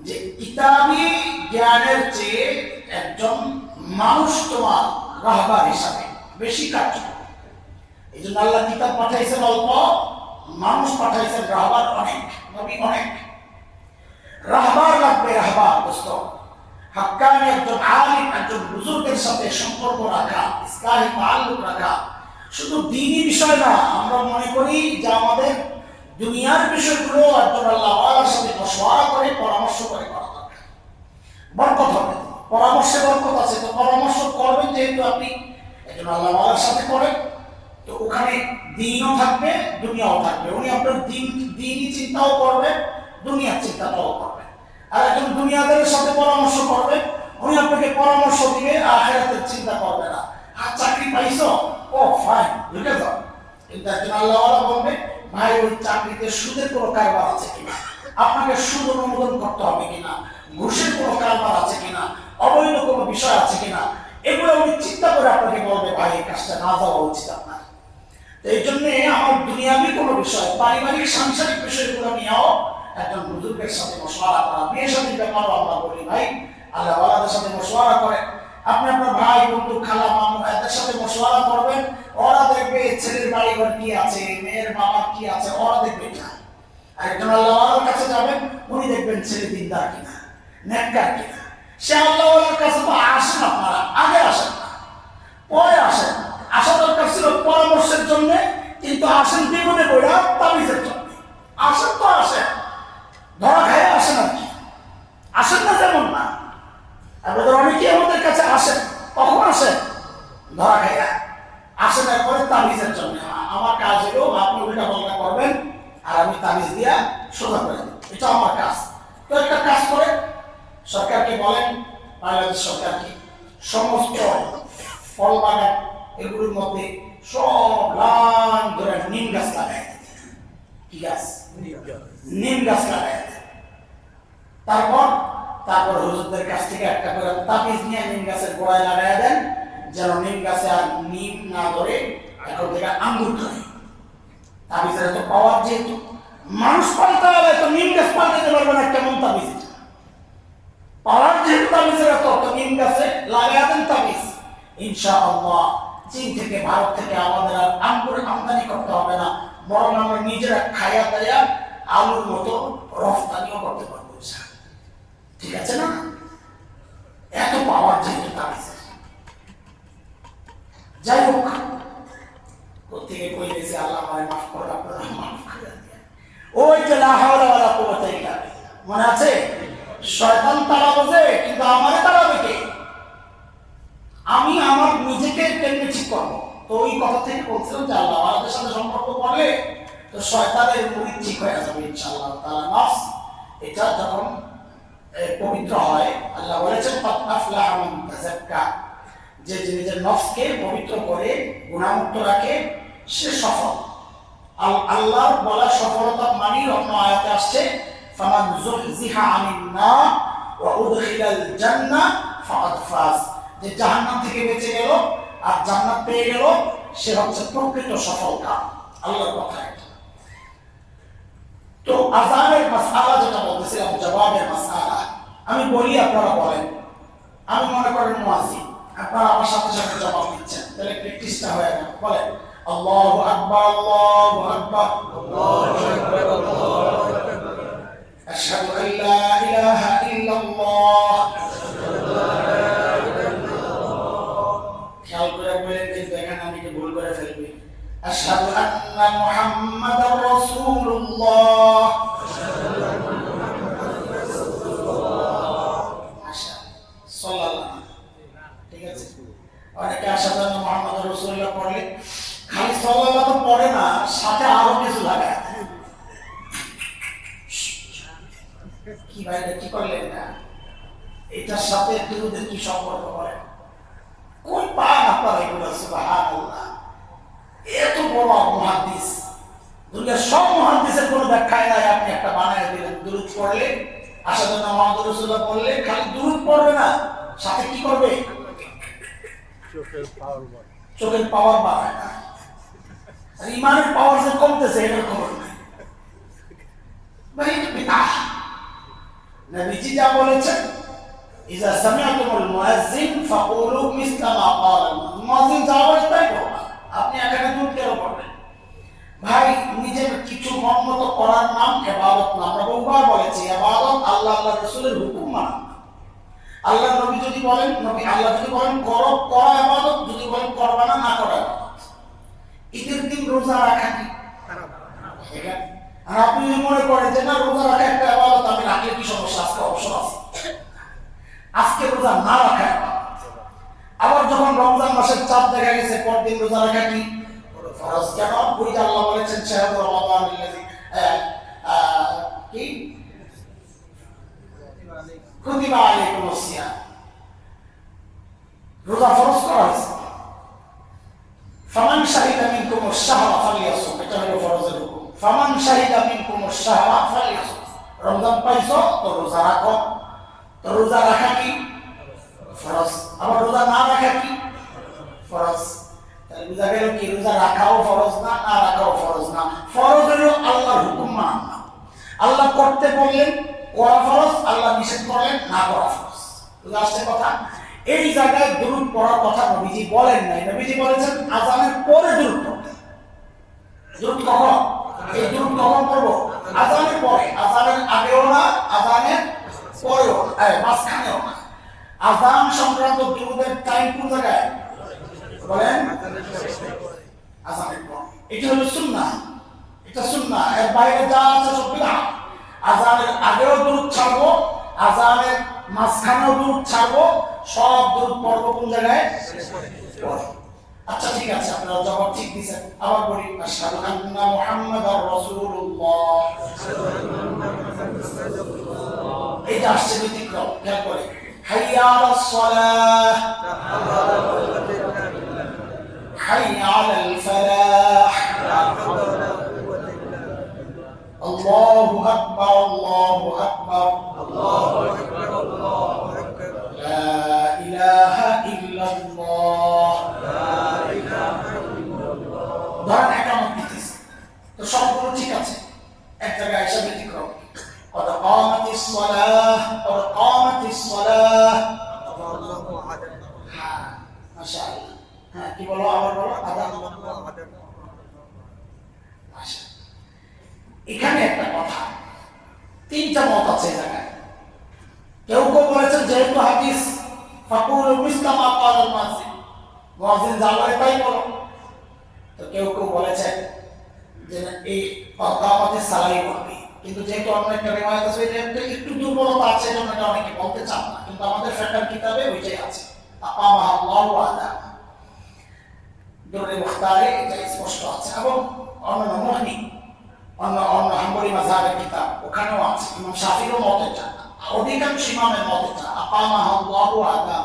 যে কিতাবী জ্ঞানের চেয়ে একজন মানুষ তোমার রাহবার হিসাবে বেশি কার্যকর। এই জন্য আল্লাহ কিতাব পাঠাইছেন অল্প, মানুষ পাঠাইছেন রাহবার অনেক, নবী অনেক। রাহবার লাগবে, রাহবার দোস্ত। হাক্কানি একজন আলিম, একজন বুজুর্গের সাথে সম্পর্ক রাখা, ইসলাহি তাআল্লুক রাখা, শুধু দ্বীনি বিষয় না। আমরা মনে করি যে আমাদের দুনিয়ার বিষয়গুলো একজন আল্লাহওয়ালার সাথে মশওয়ারা করে পরামর্শ করে করা দরকার, বরকত হবে। পরামর্শে বরকত আছে। তো পরামর্শ করবেন যেহেতু আপনি একজন আল্লাহওয়ালার সাথে করেন, তো ওখানে দিনও থাকবে দুনিয়াও থাকবে। উনি আপনার দিনই চিন্তাও করবেন, দুনিয়ার চিন্তাটাও করবেন। আর একজন দুনিয়াদারের সাথে পরামর্শ করবেন, উনি আপনাকে পরামর্শ দিবে, আখিরাতের চিন্তা করবে না। আর চাকরি পাইছো, ও ফাইন, ঢুকে যাও। কিন্তু একজন আল্লাহওয়ালা বলবে, ভাই ওই চাকরিতে সুদের কোনো কারবার আছে কিনা, আপনাকে সুদ অনুমোদন করতে হবে কিনা, ঘুষের কোনো কারবার আছে কিনা, অবৈধ কোনো বিষয় আছে কিনা, এগুলো উনি চিন্তা করে আপনাকে বলবে, ভাই এই কাজটা না যাওয়া উচিত আপনার। এই জন্য আমার দুনিয়াবি কোনো বিষয়, পারিবারিক সাংসারিক বিষয়গুলো নিয়েও একজন বুজুর্গের সাথে মশওয়ারা করা। বিয়ে শাদীর ব্যাপারও আমরা বলি, ভাই আল্লাহওয়ালাদের সাথে মশওয়ারা করে। আপনি আপনার ভাই বন্ধু খালা মামু এদের সাথে মশওয়ারা করবেন, ওরা দেখবে ছেলের বাড়ি ঘর কি আছে, মেয়ের বাবা কি আছে, ওরা দেখবে না। আর একজন আল্লাহওয়ালার কাছে যাবেন, উনি দেখবেন ছেলে দিনদার কিনা, নেককার কিনা। সে আল্লাহওয়ালার কাছে তো আসেন, আপনারা আগে আসেন না, পরে আসেন। আসা দরকার ছিল পরামর্শের জন্য, কিন্তু আসেন বিপদে পড়া তাবিজের জন্য। আসেন তো আসেন, ধরা খায় আসেন আর কি, আসেন না যেমন না। আপনাদের অনেকেই আমাদের কাছে আসেন, কখন আসেন? ধরা খাইয়া আসেন, এরপরে তাবিজের জন্য। আমার কাজ হলো আপনি উল্টা পাল্টা করবেন আর আমি তাবিজ দিয়া সোজা করে দেব, এটা আমার কাজ। তো একটা কাজ করে সরকারকে বলেন, বাংলাদেশ সরকারকে, সমস্ত ফল বাগান এগুলোর মধ্যে সব লাইন ধরে নিম গাছ লাগাই দিতে। কি গাছ? নিম গাছ লাগাই দিতে। তারপর হুজুরদের কাছ থেকে একটা করে তাবিজ নিয়ে নিম গাছের গোড়ায় লাগাই দেন, যেন নিম গাছে আর নিম না ধরে, এখন থেকে আঙ্গুর ধরে। তাবিজের এত পাওয়ার, যেহেতু মানুষ পাল্টা হবে তো নিম গাছ পাল্টাতে পারবে না, কেমন তাবিজ পাওয়ার, যেহেতু তাবিজের এত, তো নিম গাছে লাগাই দেন তাবিজ। ইনশাআল্লাহ চীন থেকে ভারত থেকে আমাদের আর আঙ্গুর আমদানি করতে হবে না, বরং আমরা নিজেরা খাইয়া দাইয়া আলুর মতো রফতানিও করতে পারবো। ঠিক আছে না? এত পাওয়ার যেহেতু তাবিজের। যাই হোক, কোথেকে কই গেছে, আল্লাহ আমায় মাফ করে, আপনারা মাফ করে দেন। ওই যে লা হাওলা ওয়ালা কুওয়াতা ইল্লা বিল্লাহ, মনে আছে? শয়তান তাড়াবো যে, কিন্তু আমারে তাড়াবে কে? আমি আমার নিজেকে কেমনে ঠিক করবো? তো ওই কথা থেকে বলছিলাম যে আল্লাহ আমাদের সাথে সম্পর্ক করলে তো শয়তানের মুরিদ ঠিক হয়ে যাবে ইনশাআল্লাহ তাআলা। নফস এটা যখন পবিত্র হয়, আল্লাহ বলেছেন ক্বাদ আফলাহা মান তাযাক্কা, যে নিজের নফসকে পবিত্র করে গুনাহমুক্ত রাখে সে সফল। আল্লাহর বলা সফলতা মানে অন্য আয়াতে আসছে, ফামান যুহজিহা আনিন নার ওয়া উদখিলাল জান্নাহ ফাকাদ ফাজ, যে জাহান্নাম থেকে বেঁচে গেল আর জান্নাত পেয়ে গেল, সে হচ্ছে প্রকৃত সফলতা। আল্লাহর কথা। তো আযানের মাসআলা যেটা বলতেছিলাম, জবাবের মাসআলা আমি বলি, আপনারা বলেন। আমি মনে করেন মুয়াজ্জিন, আপনারা আমার সাথে সাথে জবাব দিচ্ছেন, তাহলে প্র্যাকটিসটা হয়ে গেল। বলেন আল্লাহু আকবার, আল্লাহু আকবার, আল্লাহু আকবার, আল্লাহু আকবার, আশহাদু আল লা ইলাহা ইল্লাল্লাহ। খেয়াল করে বলেন, কিন্তু এখানে আমি কি ভুল করে ফেলবি। আশহাদু আন্না মুহাম্মাদার রাসূলুল্লাহ। ঠিক আছে, অনেকে আশহাদু আন্না মুহাম্মাদার রাসূলুল্লাহ পড়লে খালি সাল্লাল্লাহু তো পড়ে না, সাথে আরো কিছু লাগায়। কি ভাই, কি করলেন না? এটার সাথে দুরূদের কি সম্পর্ক করেন? কোন পান আপনারা এগুলো? সুবহানাল্লাহ, এত বড় মুহাদ্দিস, দুনিয়ার সব মুহাদ্দিসের কোনো ব্যাখ্যায় নাই, আপনি একটা বানায় দিলেন। দুরূদ পড়লে, আশহাদু আন্না মুহাম্মাদুর রাসূলুল্লাহ পড়লে খালি দুরূদ পড়বে না, সাথে কি করবে? চোখের পাওয়ার বাড়ায় না, আর ইমানের পাওয়ার যে কমতেছে এটার খবর নাই। ভাই এটা বিদআহ। নবীজি যা বলেছেন, ইযা সামি'তুমুল মুয়াজ্জিন ফাকুলু মিসলা মা ক্বালা, মুয়াজ্জিন যা বলে তাই বলবা। আপনি এখানে দুধ কেন পড়বেন? ভাই নিজের কিছু মন মতো করার নাম ইবাদত না। আমরা বহুবার বলেছি, ইবাদত আল্লাহ রাসূলের হুকুম মানা। আল্লাহ নবী যদি বলেন, আল্লাহ যদি বলেন করো, করা ইবাদত, যদি বলেন করবা না, না করা ইবাদত। ঈদের দিন রোজা রাখা কি? আর আপনি যদি মনে করেন যে না রোজা রাখা একটা ইবাদত, আমি রাখলে কি সমস্যা? আজকে অবসর আছে, আজকে রোজা রোজা না রাখা। আবার যখন রমজান মাসের চাঁদ দেখা গেছে পরদিন রোজা রাখা কি ফরজ। কেন? ওই যে আল্লাহ বলেছেন শাহরু রমাদান কি কুতিবা আলাইকুমুস সিয়াম, রোজা ফরজ করা হয়েছে। ফামান শাহিদা মিনকুমুশ শাহরা ফালিয়াসুম, এটা হলো ফরজের হুকুম। ফামান শাহিদা মিনকুমুশ শাহরা ফালিয়াসুম, রমজান পাইছো তো রোজা রাখো। তো রোজা রাখা কি ফরজ, আবার রোজা না রাখা কি ফরজ। তাহলে বুঝা গেল কি রোজা রাখাও ফরজ না, না রাখাও ফরজ না। ফরজ হলো আল্লাহর হুকুম মানা। আল্লাহ করতে বললেন করা ফরজ, আল্লাহ নিষেধ করলেন না করা ফরজ। বুঝা আসছে কথা? এই জায়গায় দুরূদ পড়ার কথা নবীজি বলেন নাই। নবীজি বলেছেন আযানের পরে দুরূদ পড়তে। দুরূদ কখন? এই দুরূদ কখন পড়ব? আযানের পরে। আযানের আগেও না, আযানের পরেও না, মাঝখানেও না। আযান সংক্রান্ত দুরূদের টাইম কোন জায়গায় বলেন? আযানের পরে। এটা হলো সুন্নাহ, এটা সুন্নাহ। এর বাইরে যা আছে সব বিদআত। আযানের আগেও দুরূদ ছাড়বো, আযানের মাঝখানেও দুরূদ ছাড়বো, সব দুরূদ পড়ব কোন জায়গায়? আচ্ছা ঠিক আছে, আপনারা জবাব ঠিক দিয়েছেন। আবার বলি আশহাদু আন্না মুহাম্মাদার রাসূলুল্লাহ। এটা আসছে ব্যতিক্রম, খেয়াল করে। হাইয়া আলাস সালাহ, হাইয়া আলাল ফালাহ, আল্লাহু আকবার, আল্লাহু আকবার, আল্লাহু আকবার, আল্লাহু আকবার, লা ইলাহা ইল্লাল্লাহ, লা ইলাহা ইল্লাল্লাহ। ধরেন একামত দিতেছে, তো সবগুলো ঠিক আছে, এক জায়গায় এসে ব্যতিক্রম। قد قامت الصلاة، قد قامت الصلاة، الله عدد। হ্যাঁ মাশাআল্লাহ। হ্যাঁ কি বলো? আবার বলো। আদান আদান। মাশাআল্লাহ। এখানে একটা কথা, তিনটা মত আছে এই জায়গায়। কেউ কেউ বলেছেন যেহেতু হাদিস ফাকুলু মিসলা মা ক্বালাল মুয়াজ্জিন, মুয়াজ্জিন যা বলে তাই বলো। তো কেউ কেউ বলেছেন যে এই কামাতের সালাই বলবে, কিন্তু যেহেতু অন্য একটা রিওয়ায়াত আছে এটা একটু দুর্বলতা আছে, এজন্য এটা অনেকে বলতে চান না, কিন্তু আমাদের ফিকহের কিতাবে ওইটাই আছে। আকামা আল্লাহু আদা দুররে মুখতারে এটা স্পষ্ট আছে, এবং অন্য মুহনি অন্য হাম্বলি মাযহাবের কিতাব ওখানেও আছে। ইমাম শাফিঈর মত এটা, অধিকাংশ ইমামের মত এটা, আকামা আল্লাহু আদা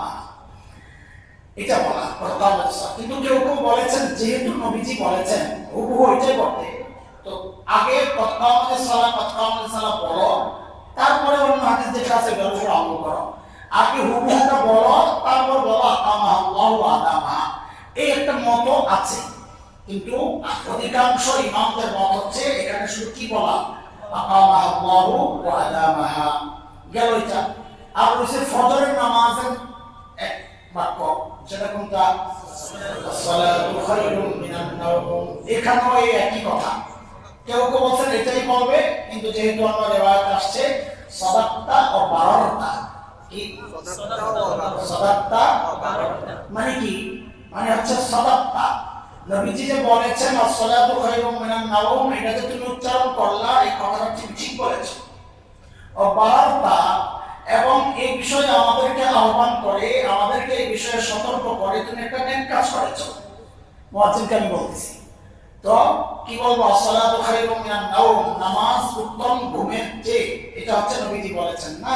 এটা বলা প্রকাশ। কিন্তু কেউ কেউ বলেছেন যেহেতু নবীজি বলেছেন হুবহু এটাই করতে, তো আগে কামাতের সালাহ বলো, তারপরে অন্য হাদিস যেটা আছে ওটার উপর আমল করো। আগে হুবহুটা বলো, তারপর বলো আকামা আল্লাহু আদামা। এই একটা মত আছে, কিন্তু অধিকাংশ ইমামদের মত হচ্ছে এখানে শুধু কি বলা আকামা আল্লাহু আদামা গেল এটা। আর হচ্ছে ফজরের নামাজের এক বাক্য, সেটা কোনটা? আসসালাতু খায়রুম মিনান নাওম। এখানেও এই একই কথা। কেউ কেউ বলছেন এটাই বলবে, কিন্তু যেহেতু আমরা রিওয়ায়াত আসছে সাদাক্তা ও বারারতা, কি সাদাক্তা মানে কি? মানে হচ্ছে সাদাক্তা। নবীজি যে বলেছেন আসসালাতু খায়রুম মিনান নাওম, এটা যে তুমি উচ্চারণ করলা এই কথাটা তুমি ঠিক বলেছো। ও বারারতা, এবং এই বিষয়ে আমাদেরকে আহ্বান করে, আমাদেরকে এই বিষয়ে সতর্ক করে তুমি একটা নেক কাজ করেছো। মুয়াজ্জিনকে আমি বলতেছি, তো কি বলবো? আসসালাতু খায়রুম মিনান নাওম, নামাজ উত্তম ঘুমের চেয়ে, এটা হচ্ছে নবীজি বলেছেন না।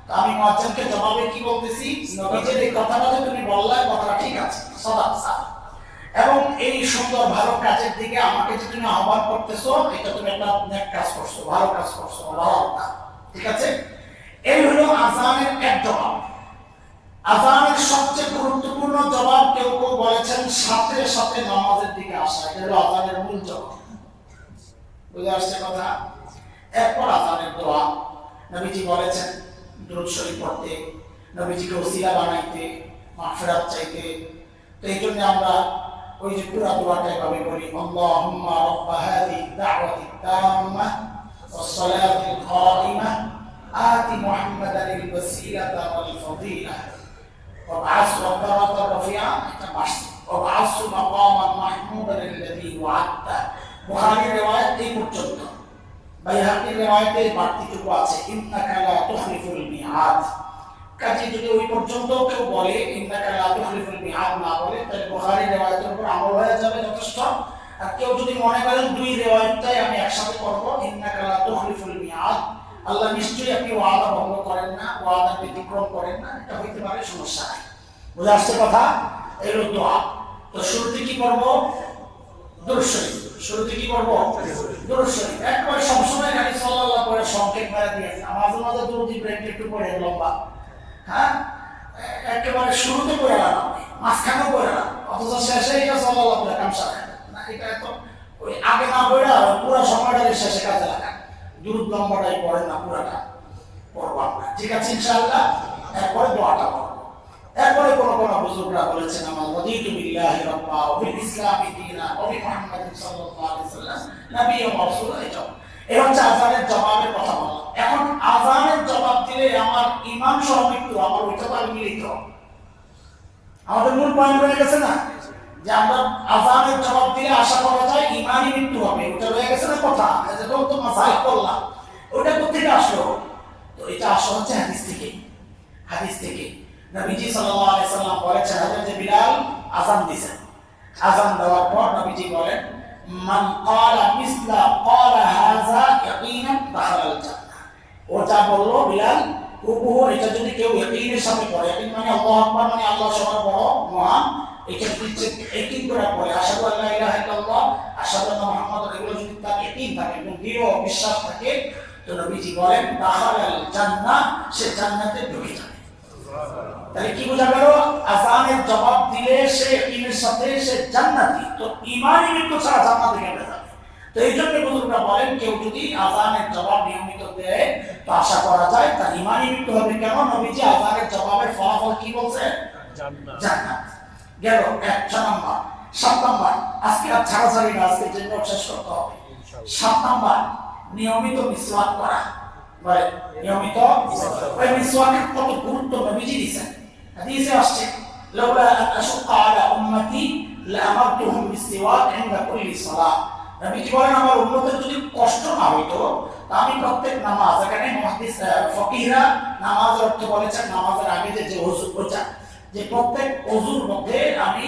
তো আমি মুয়াজ্জিনকে জবাবে কি বলতেছি? নবীজির এই কথাটা যে তুমি বললে কথাটা ঠিক আছে, সাদাকতা, এবং এই সুন্দর ভালো কাজের দিকে আমাকে যে তুমি আহ্বান করতেছো, এটা তুমি একটা নেক কাজ করছো, ভালো কাজ করছো, ভালোটা ঠিক আছে। এই হলো আযানের এক জবাব। আযানের সবচেয়ে গুরুত্বপূর্ণ জবাব কেউ কেউ বলেছেন সাথে সাথে নামাজের দিকে আসা, এটা হলো আযানের মূল জবাব। বুঝে আসছে কথা? এরপর আযানের দোয়া। নবীজি বলেছেন দুরূদ শরীফ পড়তে, নবীজিকে ওসিলা বানাইতে, মাগফিরাত চাইতে। তো এই জন্য আমরা ওই যে পুরা দোয়াটা এভাবে বলি, আল্লাহুম্মা রাব্বা হাযিহি দাওয়াতিত তাম্মাহ ওয়াস সালাতিল কায়িমাহ আতি মুহাম্মাদানিল ওয়াসিলাতা ওয়াল ফাদিলাহ وابعثه مقاما رفيعا وابعثه مقاما محمودا الذي وعدته। বুখারীর রিওয়ায়াত এই পর্যন্ত। বাইহাকীর রিওয়ায়াতে বাড়তিটুকু আছে, ইন্নাকা লা তুখলিফুল মিআদ, কাজে যদি ওই পর্যন্ত কেউ বলে ইন্নাকা লা তুখলিফুল মিআদ না বলে, তাহলে বুখারী রিওয়ায়াতের উপর আমল হয়ে যাবে যথেষ্ট। আর কেউ যদি মনে করেন দুই রিওয়ায়াতটাই আমি একসাথে করব, ইন্নাকা লা তুখলিফুল মিআদ, আল্লাহ নিশ্চয়ই আপনি ওয়াদা ভঙ্গ করেন না, ওয়াদা ব্যতিক্রম করেন না, এটা হইতে পারে, সমস্যা নাই। বুঝা আসছে কথা? এর দোয়া। তো শুরুতে কি করব? দুরূদ শরীফ। শুরুতে কি করব? দুরূদ শরীফ। একবার সবসময় নবী সাল্লাল্লাহু আলাইহি ওয়াসাল্লাম সংক্ষেপ করে দিয়েছেন, মাঝে মাঝে দুরূদ ইব্রাহিম একটু পড়ে লম্বা, হ্যাঁ একেবারে শুরুতে পড়ে না, মাঝখানেও পড়ে না, অথচ শেষে এটা সাল্লাল্লাহু আলাইহি ওয়াসাল্লাম সারা না, এটা তো ওই আগে না পড়ে পুরো সময়টা শেষে কাজে লাগা। দুরূদ লম্বাটাই পড়েন না, পুরাটা পড়বো আমরা, ঠিক আছে ইনশাআল্লাহ। এরপরে দোয়াটা পড়ব। এরপরে কোন কোন বুজুর্গরা বলেছেন আমার রাদিতু বিল্লাহি রাব্বা ওয়া বিল ইসলামি দীনা ওয়া বি মুহাম্মাদিন সাল্লাল্লাহু আলাইহি ওয়াসাল্লাম নবিয়্যুন ওয়া রাসূলা। এই হচ্ছে আযানের জবাবের কথা বলা। এখন আযানের জবাব দিলে আমার ঈমান সহ মৃত্যু, আমার ওইটা তো মিলিত, আমাদের মূল পয়েন্ট রয়ে গেছে না, যে আমরা আযানের জবাব দিলে আশা করা যায় ঈমানি মৃত্যু হবে, ওটা রয়ে গেছে না কথা। যেটা তো মাসাইল করলাম, ওটা কোথেকে আসলো? তো এটা আসলো হচ্ছে হাদিস থেকে। হাদিস থেকে নবীজি সাল্লাল্লাহু আলাইহি সাল্লাম বলেছেন, হযরত বিলাল আযান দিয়েছেন, আযান দেওয়ার পর নবীজি বলেন, মান ক্বালা মিসলা ক্বালা হাযা ইয়াকিনান দাখালাল জান্নাহ। ও যা বললো বিলাল হুবহু এটা যদি কেউ ইয়াকিনের সাথে পড়ে, ইয়াকিন মানে আল্লাহু আকবার, মানে আল্লাহ সবার বড় মহান, এটা হচ্ছে ইয়াকিন করে পড়ে, আশহাদু আল্লা ইলাহা ইল্লাল্লাহ আশহাদু আন্না মুহাম্মাদুর রাসূলুল্লাহ, যদি তার ইয়াকিন থাকে এবং দৃঢ় বিশ্বাস থাকে, তো নবীজি বলেন দাখালাল জান্নাহ, সে জান্নাতে ঢুকে যাবে। তাহলে কি বোঝা গেল? আযানের জবাব দিলে সে ইয়াকিনের সাথে সে জান্নাতি, তো ঈমানি মৃত্যু ছাড়া জান্নাতে কেমনে যাবে? তো এই জন্য বুজুর্গরা বলেন কেউ যদি আযানের জবাব নিয়মিত দেয় তো আশা করা যায় তার ঈমানি মৃত্যু হবে। কেন? নবীজি আযানের জবাবের ফলাফল কি বলছেন? জান্নাত। গেল 1 নাম্বার। 7 নাম্বার, আজকে আর ছাড়াছাড়ি না, আজকে জন্য শেষ করতে হবে। 7 নাম্বার, নিয়মিত মিসওয়াক করা। বলে নিয়মিত ওই মিসওয়াকের কত গুরুত্ব নবীজি দিয়েছেন। হাদিসে আসছে, লাউলা আন আশুক্কা আলা উম্মতি লাআমারতুহুম বিসওয়াক ইনদা কুল্লি সালাহ। নবীজি বলেন আমার উম্মতের যদি কষ্ট না হইতো, আমি প্রত্যেক নামাজ, এখানে মুহাদ্দিস ফকিহরা নামাজের অর্থ বলেছেন নামাজের আগে যে ওযু, ওটা যে প্রত্যেক ওযুর মধ্যে আমি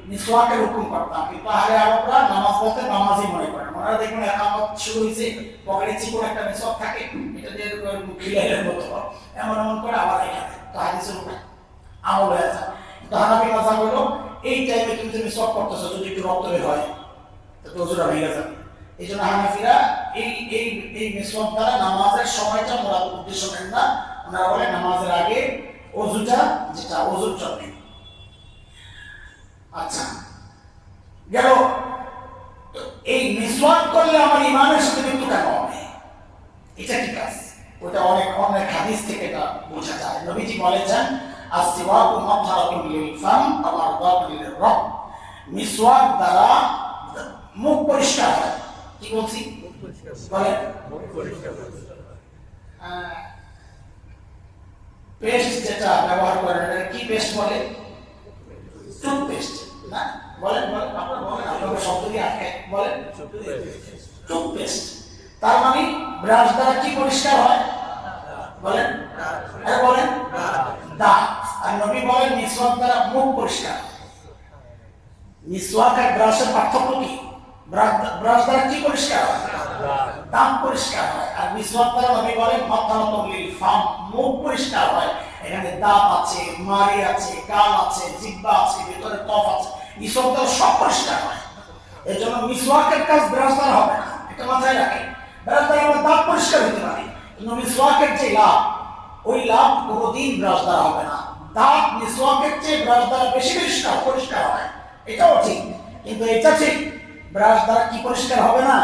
মিসওয়াকের হুকুম করতাম। কিন্তু আহলে আরবরা নামাজ বলতে নামাজই মনে করেন। ওনারা দেখুন একামত শুরু হয়েছে, পকেটে চিকন একটা মিসওয়াক থাকে, এটা দিয়ে খিলাইলের মতো এমন এমন করে আবার এখানে তো হাদিসের উপরে আমল হয়ে যায়। তো হানাফি মাযহাব হলো এই টাইমে তুমি যে মিসওয়াক করতেছো যদি একটু রক্ত বের হয় তো ওযুটা ভেঙে যাবে। এই জন্য হানাফিরা এই এই এই মিসওয়াক দ্বারা নামাজের সময়টা ওরা উদ্দেশ্য নেন না, ওনারা বলে নামাজের আগে ওযুটা, যেটা ওযুর জন্য। আচ্ছা গেল, এই মিসওয়াক করলে আমার ঈমানের সাথে মৃত্যু কেন হবে? এটা ঠিক আছে, ওটা অনেক অনেক হাদিস থেকে এটা বোঝা যায়। নবীজি বলেছেন আসওয়াকু মাতহারাতুন লিল ফাম ওয়া মারদাতুন লির রব। মিসওয়াক দ্বারা মুখ পরিষ্কার হয়। কি বলছি? মুখ পরিষ্কার বলে মুখ পরিষ্কার হয়। পেস্ট যেটা ব্যবহার করেন এটা কি পেস্ট বলে? টুথপেস্ট না? বলেন বলেন, আপনারা বলেন, আপনারা শব্দ দিয়ে আটকে বলেন টুথপেস্ট। তার মানে ব্রাশ দ্বারা কি পরিষ্কার হয়? বলেন আরে বলেন দাঁত। আর নবী বলেন মিসওয়াক দ্বারা মুখ পরিষ্কার। মিসওয়াক আর ব্রাশের পার্থক্য কি? ব্রাশ দ্বারা কি পরিষ্কার হয়? দাঁত পরিষ্কার হয়। আর মিসওয়াক দ্বারা নবী বলেন মাতহারাতুন লিল ফাম, মুখ পরিষ্কার হয়। এখানে দাঁত আছে, মাড়ি আছে, গাল আছে, জিহ্বা আছে, ভিতরে ত্বক আছে, মিসওয়াক দ্বারা সব পরিষ্কার হয়। এই জন্য মিসওয়াকের কাজ ব্রাশ দ্বারা হবে না, এটা মাথায় রাখেন। ব্রাশ দ্বারা আমরা দাঁত পরিষ্কার হতে পারি, কিন্তু মিসওয়াকের যে লাভ, ওই লাভ কোনোদিন ব্রাশ দ্বারা হবে না। দাঁত মিসওয়াকের চেয়ে ব্রাশ দ্বারা বেশি পরিষ্কার হয়, এটাও ঠিক। কিন্তু এটা ঠিক, ব্রাশ দ্বারা কি পরিষ্কার হবে না?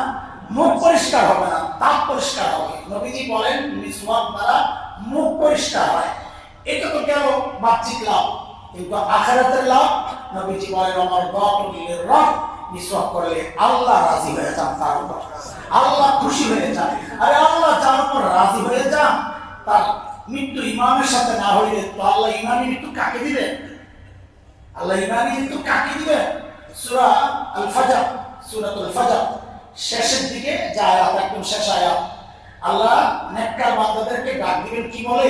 মুখ পরিষ্কার হবে না, দাঁত পরিষ্কার হবে। নবীজি বলেন মিসওয়াক দ্বারা মুখ পরিষ্কার হয়। এটা তো গেল বাহ্যিক লাভ, কিন্তু আখিরাতের লাভ নবীজি বলেন আমার দাতুল লির রব, মিসওয়াক করলে আল্লাহ রাজি হয়ে যান, তার উপর আল্লাহ খুশি হয়ে যান। আরে আল্লাহ যার উপর রাজি হয়ে যান, তার মৃত্যু ইমানের সাথে না হইলে তো আল্লাহ ইমানি মৃত্যু কাকে দিবেন? আল্লাহ ইমানি মৃত্যু কাকে দিবেন? সূরা আল ফাজর, সূরাতুল ফাজর শেষের দিকে যে আয়াত, একদম শেষ আয়াত, আল্লাহ নেককার বান্দাদেরকে ডাক দিবেন কি বলে?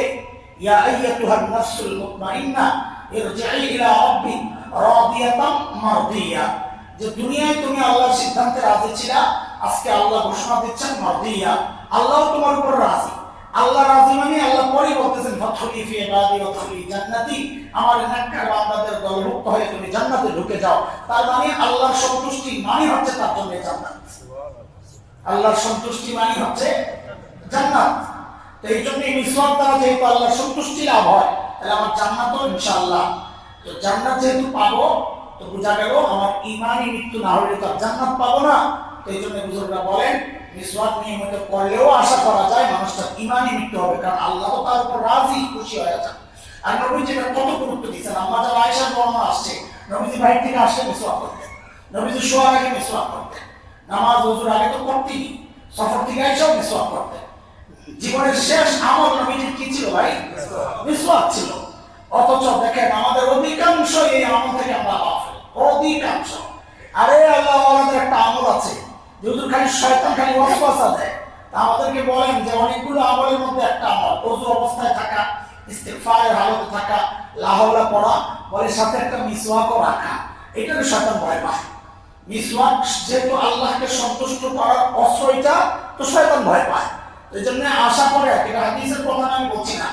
ইয়া আইয়াতুহান নাফসুল মুতমাইন্নাহ ইরজিই ইলা রাব্বিক রাদিয়াতাম মারদিয়া, যে দুনিয়ায় তুমি আল্লাহর সিদ্ধান্তে রাজি ছিলা, আজকে আল্লাহ ঘোষণা দিচ্ছেন মারদিয়া, আল্লাহ তোমার উপর রাজি। আল্লাহ রাজি মানে আল্লাহ পরে বলতেছেন ফাদখুলি ফি ইবাদি ওয়াদখুলি জান্নাতি, আমার নেককার বান্দাদের দলভুক্ত হয়ে তুমি জান্নাতে ঢুকে যাও। তার মানে আল্লাহর সন্তুষ্টি মানে হচ্ছে তার জন্য জান্নাত। আল্লাহর সন্তুষ্টি মানে হচ্ছে জান্নাত। তো এই জন্য মিসওয়াক দ্বারা যেহেতু আল্লাহর সন্তুষ্টি লাভ হয়, তাহলে আমার জান্নাতও ইনশাআল্লাহ। তো জান্নাত যেহেতু পাবো, তো বোঝা গেল আমার ঈমানি মৃত্যু না হলে তো জান্নাত পাবো না। তো এই জন্য বুজুর্গরা বলেন মিসওয়াক নিয়মিত করলেও আশা করা যায় মানুষটার ঈমানি মৃত্যু হবে, কারণ আল্লাহ তো তার উপর রাজি, খুশি হয়ে যান। আর নবীজি এটা কত গুরুত্ব দিচ্ছেন। আম্মা জান আয়েশার বর্ণনা আসছে, নবীজি বাইরে থেকে আসলে মিসওয়াক করতেন, নবীজি শোয়ার আগে মিসওয়াক করতেন, নামাজ ওযুর আগে তো করতেনই, সফর থেকে এসেও মিসওয়াক করতেন। জীবনের শেষ আমল নবীজির কি ছিল ভাই? মিসওয়াক ছিল। অথচ দেখেন আমাদের অধিকাংশ এই আমল থেকে আমরা গাফেল, অধিকাংশ। আরে আল্লাহ ওয়ালাদের একটা আমল আছে, হুজুর খালি শয়তান খালি ওয়াসওয়াসা দেয়। তা আমাদেরকে বলেন যে অনেকগুলো আমলের মধ্যে একটা আমল ওযু অবস্থায় থাকা, ইস্তিগফারের হালতে থাকা, লা হাওলা পড়া, বলে সাথে একটা মিসওয়াকও রাখা। এটাকে শয়তান ভয় পায়। মিসওয়াক যেহেতু আল্লাহকে সন্তুষ্ট করার অস্ত্র, এটা তো শয়তান ভয় পায়। এই জন্য আশা করে, এটা হাদিসের কথা আমি বলছি না,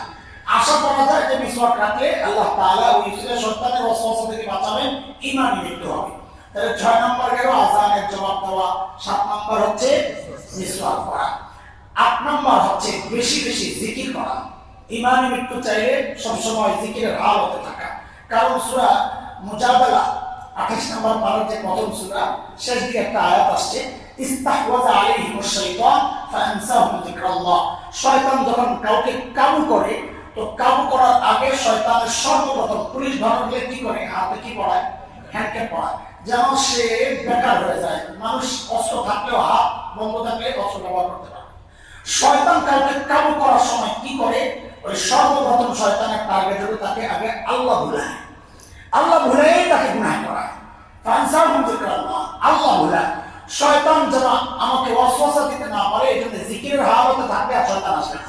আশা করা যায় যে মিসওয়াক রাখলে আল্লাহ তাআলা ওই শয়তানের ওয়াসওয়াসা থেকে বাঁচাবেন, ঈমানি মৃত্যু হবে। তাহলে 6 নম্বর গেল আযানের জবাব দেওয়া, 7 নম্বর হচ্ছে মিসওয়াক করা, 8 নম্বর হচ্ছে বেশি বেশি জিকির করা। ঈমানি মৃত্যু চাইলে সবসময় জিকিরের হালতে থাকা। কারণ সূরা মুজাদালা 28 নম্বর পারার যে প্রথম সূরা, শেষ দিকে একটা আয়াত আসছে, ইস্তাহওয়াযা আলাইহিমুশ শাইতান ফাআনসাহুম যিকরাল্লাহ। শয়তান যখন কাউকে কাবু করে, তো কাবু করার আগে শয়তানের সর্বপ্রথম পুলিশ ধরলে কি করে? হাতে কি পড়ায়? হ্যান্ডকে পড়ায়, যেন সে বেকার হয়ে যায়। মানুষ অস্ত্র থাকলেও হাত বন্ধ থাকলে অস্ত্র ব্যবহার করতে পারে। শয়তান কাউকে কাবু করার সময় কি করে? ওই সর্বপ্রথম শয়তানের টার্গেট হলো তাকে আগে আল্লাহ ভুলায়, আল্লাহ ভুলেই তাকে গুনাহ করায়। ফাআনসাহুম যিকরাল্লাহ, আল্লাহ ভুলায়। শয়তান যেন আমাকে ওয়াসওয়াসা দিতে না পারে, এই জন্য জিকিরের হালতে থাকবে আর শয়তান আসবে না।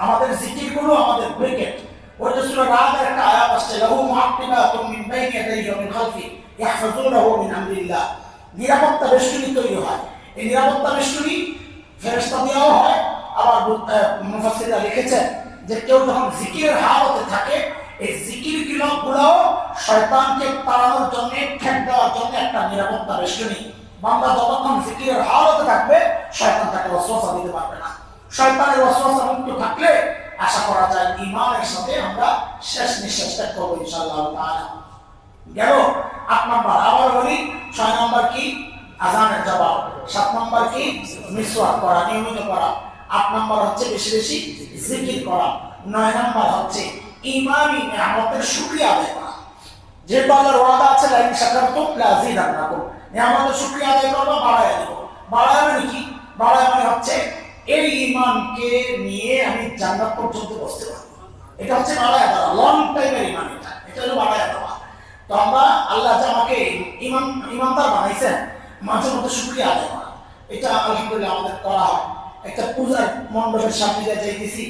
আমাদের জিকিরগুলো আমাদের ব্রিগেড। ওই যে সূরা রাদের একটা আয়াত আসছে, লাহু মুআক্কিবাতুম মিন বাইনি ইয়াদাইহি ওয়া মিন খালফি ইয়াহফাযুনাহু মিন আমরিল্লাহ। নিরাপত্তা বেষ্টনী তৈরি হয়। এই নিরাপত্তা বেষ্টনী ফেরেশতা দেওয়া হয়। আবার মুফাসসিররা লিখেছেন যে কেউ যখন জিকিরের হালতে থাকে, এই জিকির গুলোও শয়তানকে তাড়ানোর জন্য, ঠেক দেওয়ার জন্য একটা নিরাপত্তা বেষ্টনী। বান্দা যতক্ষণ জিকিরের হালতে থাকবে, শয়তান তাকে ওয়াসওয়াসা দিতে পারবে না। শয়তানের ওয়াসওয়াসা মুক্ত থাকলে আশা করা যায় ঈমানের সাথে আমরা শেষ নিঃশ্বাস ত্যাগ করবো ইনশাআল্লাহ তাআলা। গেল 8 নম্বর। আবার বলি, 6 নম্বর কি? আযানের জবাব। 7 নম্বর কি? মিসওয়াক করা, নিয়মিত করা। 8 নম্বর হচ্ছে বেশি বেশি জিকির করা। 9 নম্বর হচ্ছে ঈমানি নিয়ামতের শুকরিয়া আদায় করা। যেহেতু আল্লাহর ওয়াদা আছে, লাইন শাকারতুম লাযিদান্নাকুম, নিয়ামতের শুকরিয়া আদায় করবো, বাড়ায় দেব। বাড়ায় মানে কি? বাড়ায় মানে হচ্ছে এই ঈমানকে নিয়ে আমি জান্নাত পর্যন্ত বসতে পারবো। এটা হচ্ছে বাড়ায় দেওয়া, লং টাইমের ঈমান। এটা হলো বাড়ায় দেওয়া। তো আমরা আল্লাহ যে আমাকে ঈমানদার বানাইছেন, মাঝে মধ্যে শুকরিয়া আদায় করা, এটা আলহামদুলিল্লাহ আমাদের করা হয়। একটা পূজার মণ্ডপের সামনে যাইতেছি,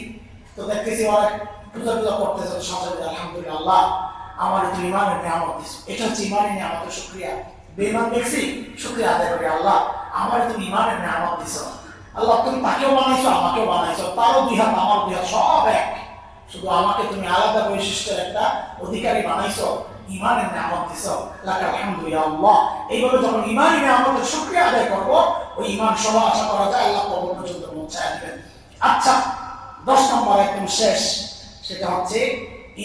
তো দেখতেছি অনেক পূজা করতেছে, সবাই আলহামদুলিল্লাহ আল্লাহ আমার একটু ঈমানের নিয়ামত দিস। এটা হচ্ছে ঈমানের নিয়ামতের শুকরিয়া। বেঈমান দেখছি, শুকরিয়া আদায় করি, আল্লাহ আমার একটু ঈমানের নিয়ামত দিস। আল্লাহ তুমি তাকেও বানাইছো, আমাকেও বানাইছো, তারও 2 হাত আমার 2 হাত সব এক, শুধু আমাকে তুমি আলাদা বৈশিষ্ট্যের একটা অধিকারী বানাইছো, ঈমানের নিয়ামত দিছো, লাকাল হামদু ইয়া আল্লাহ। এইভাবে যখন ঈমানের নিয়ামতের শুকরিয়া আদায় করব, ওই ঈমান সহ আশা করা যায় আল্লাহ কবর পর্যন্ত পৌঁছায় দিবেন। আচ্ছা, 10 নম্বর একদম শেষ, সেটা হচ্ছে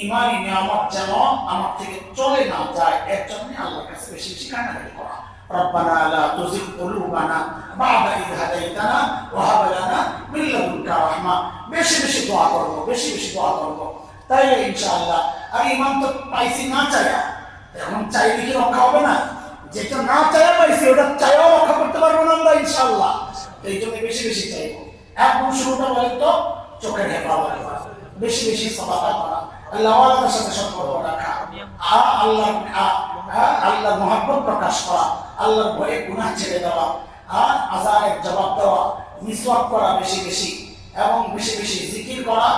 ঈমানি নিয়ামত যেন আমার থেকে চলে না যায়, এর জন্য আল্লাহর কাছে বেশি বেশি কান্নাকাটি করা। রব্বানা লা তুযিগ কুলুবানা বা'দা ইয হাদাইতানা ওয়া হাব লানা মিন লাদুনকা রাহমা। বেশি বেশি দোয়া করব, বেশি বেশি দোয়া করব, তাইলে ইনশাআল্লাহ। আর ঈমান তো পাইছি না চাইয়া, এখন চাইলে কি রক্ষা হবে না? যেটা না চাইয়া পাইছি, ওটা চাইয়াও রক্ষা করতে পারবো না আমরা ইনশাআল্লাহ। এই জন্য বেশি বেশি চাইবো। একদম শুরুটা বলেন তো, চোখের হেফাজত করা, বেশি বেশি সাদাকা করা, আল্লাহর সাথে সম্পর্ক রাখা, আল্লাহর মহব্বত প্রকাশ করা, আল্লাহর ভয়ে গুনাহ ছেড়ে দেওয়া, আযানের জবাব দেওয়া, মিসওয়াক করা বেশি বেশি, এবং বেশি বেশি জিকির করা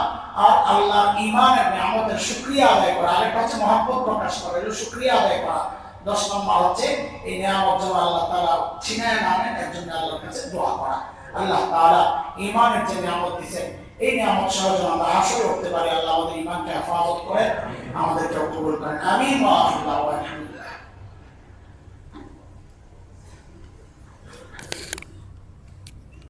আর আল্লাহর ঈমানের নিয়ামতের শুকরিয়া আদায় করা। আরেকটা হচ্ছে মহব্বত প্রকাশ করা, এটা শুকরিয়া আদায় করা। 10 নম্বর হচ্ছে এই নিয়ামত যেন আল্লাহ তাআলা ছিনায় না নেন, এর জন্য আল্লাহর কাছে দোয়া করা। আল্লাহ তাআলা ঈমানের যে নিয়ামত দিয়েছেন এই নিয়ামত সহ যেন আমরা হাসিল করতে পারি। আল্লাহ আমাদের ঈমানকে হেফাজত করে আমাদেরকে কবুল করেন। আমিন ওয়া আল্লাহু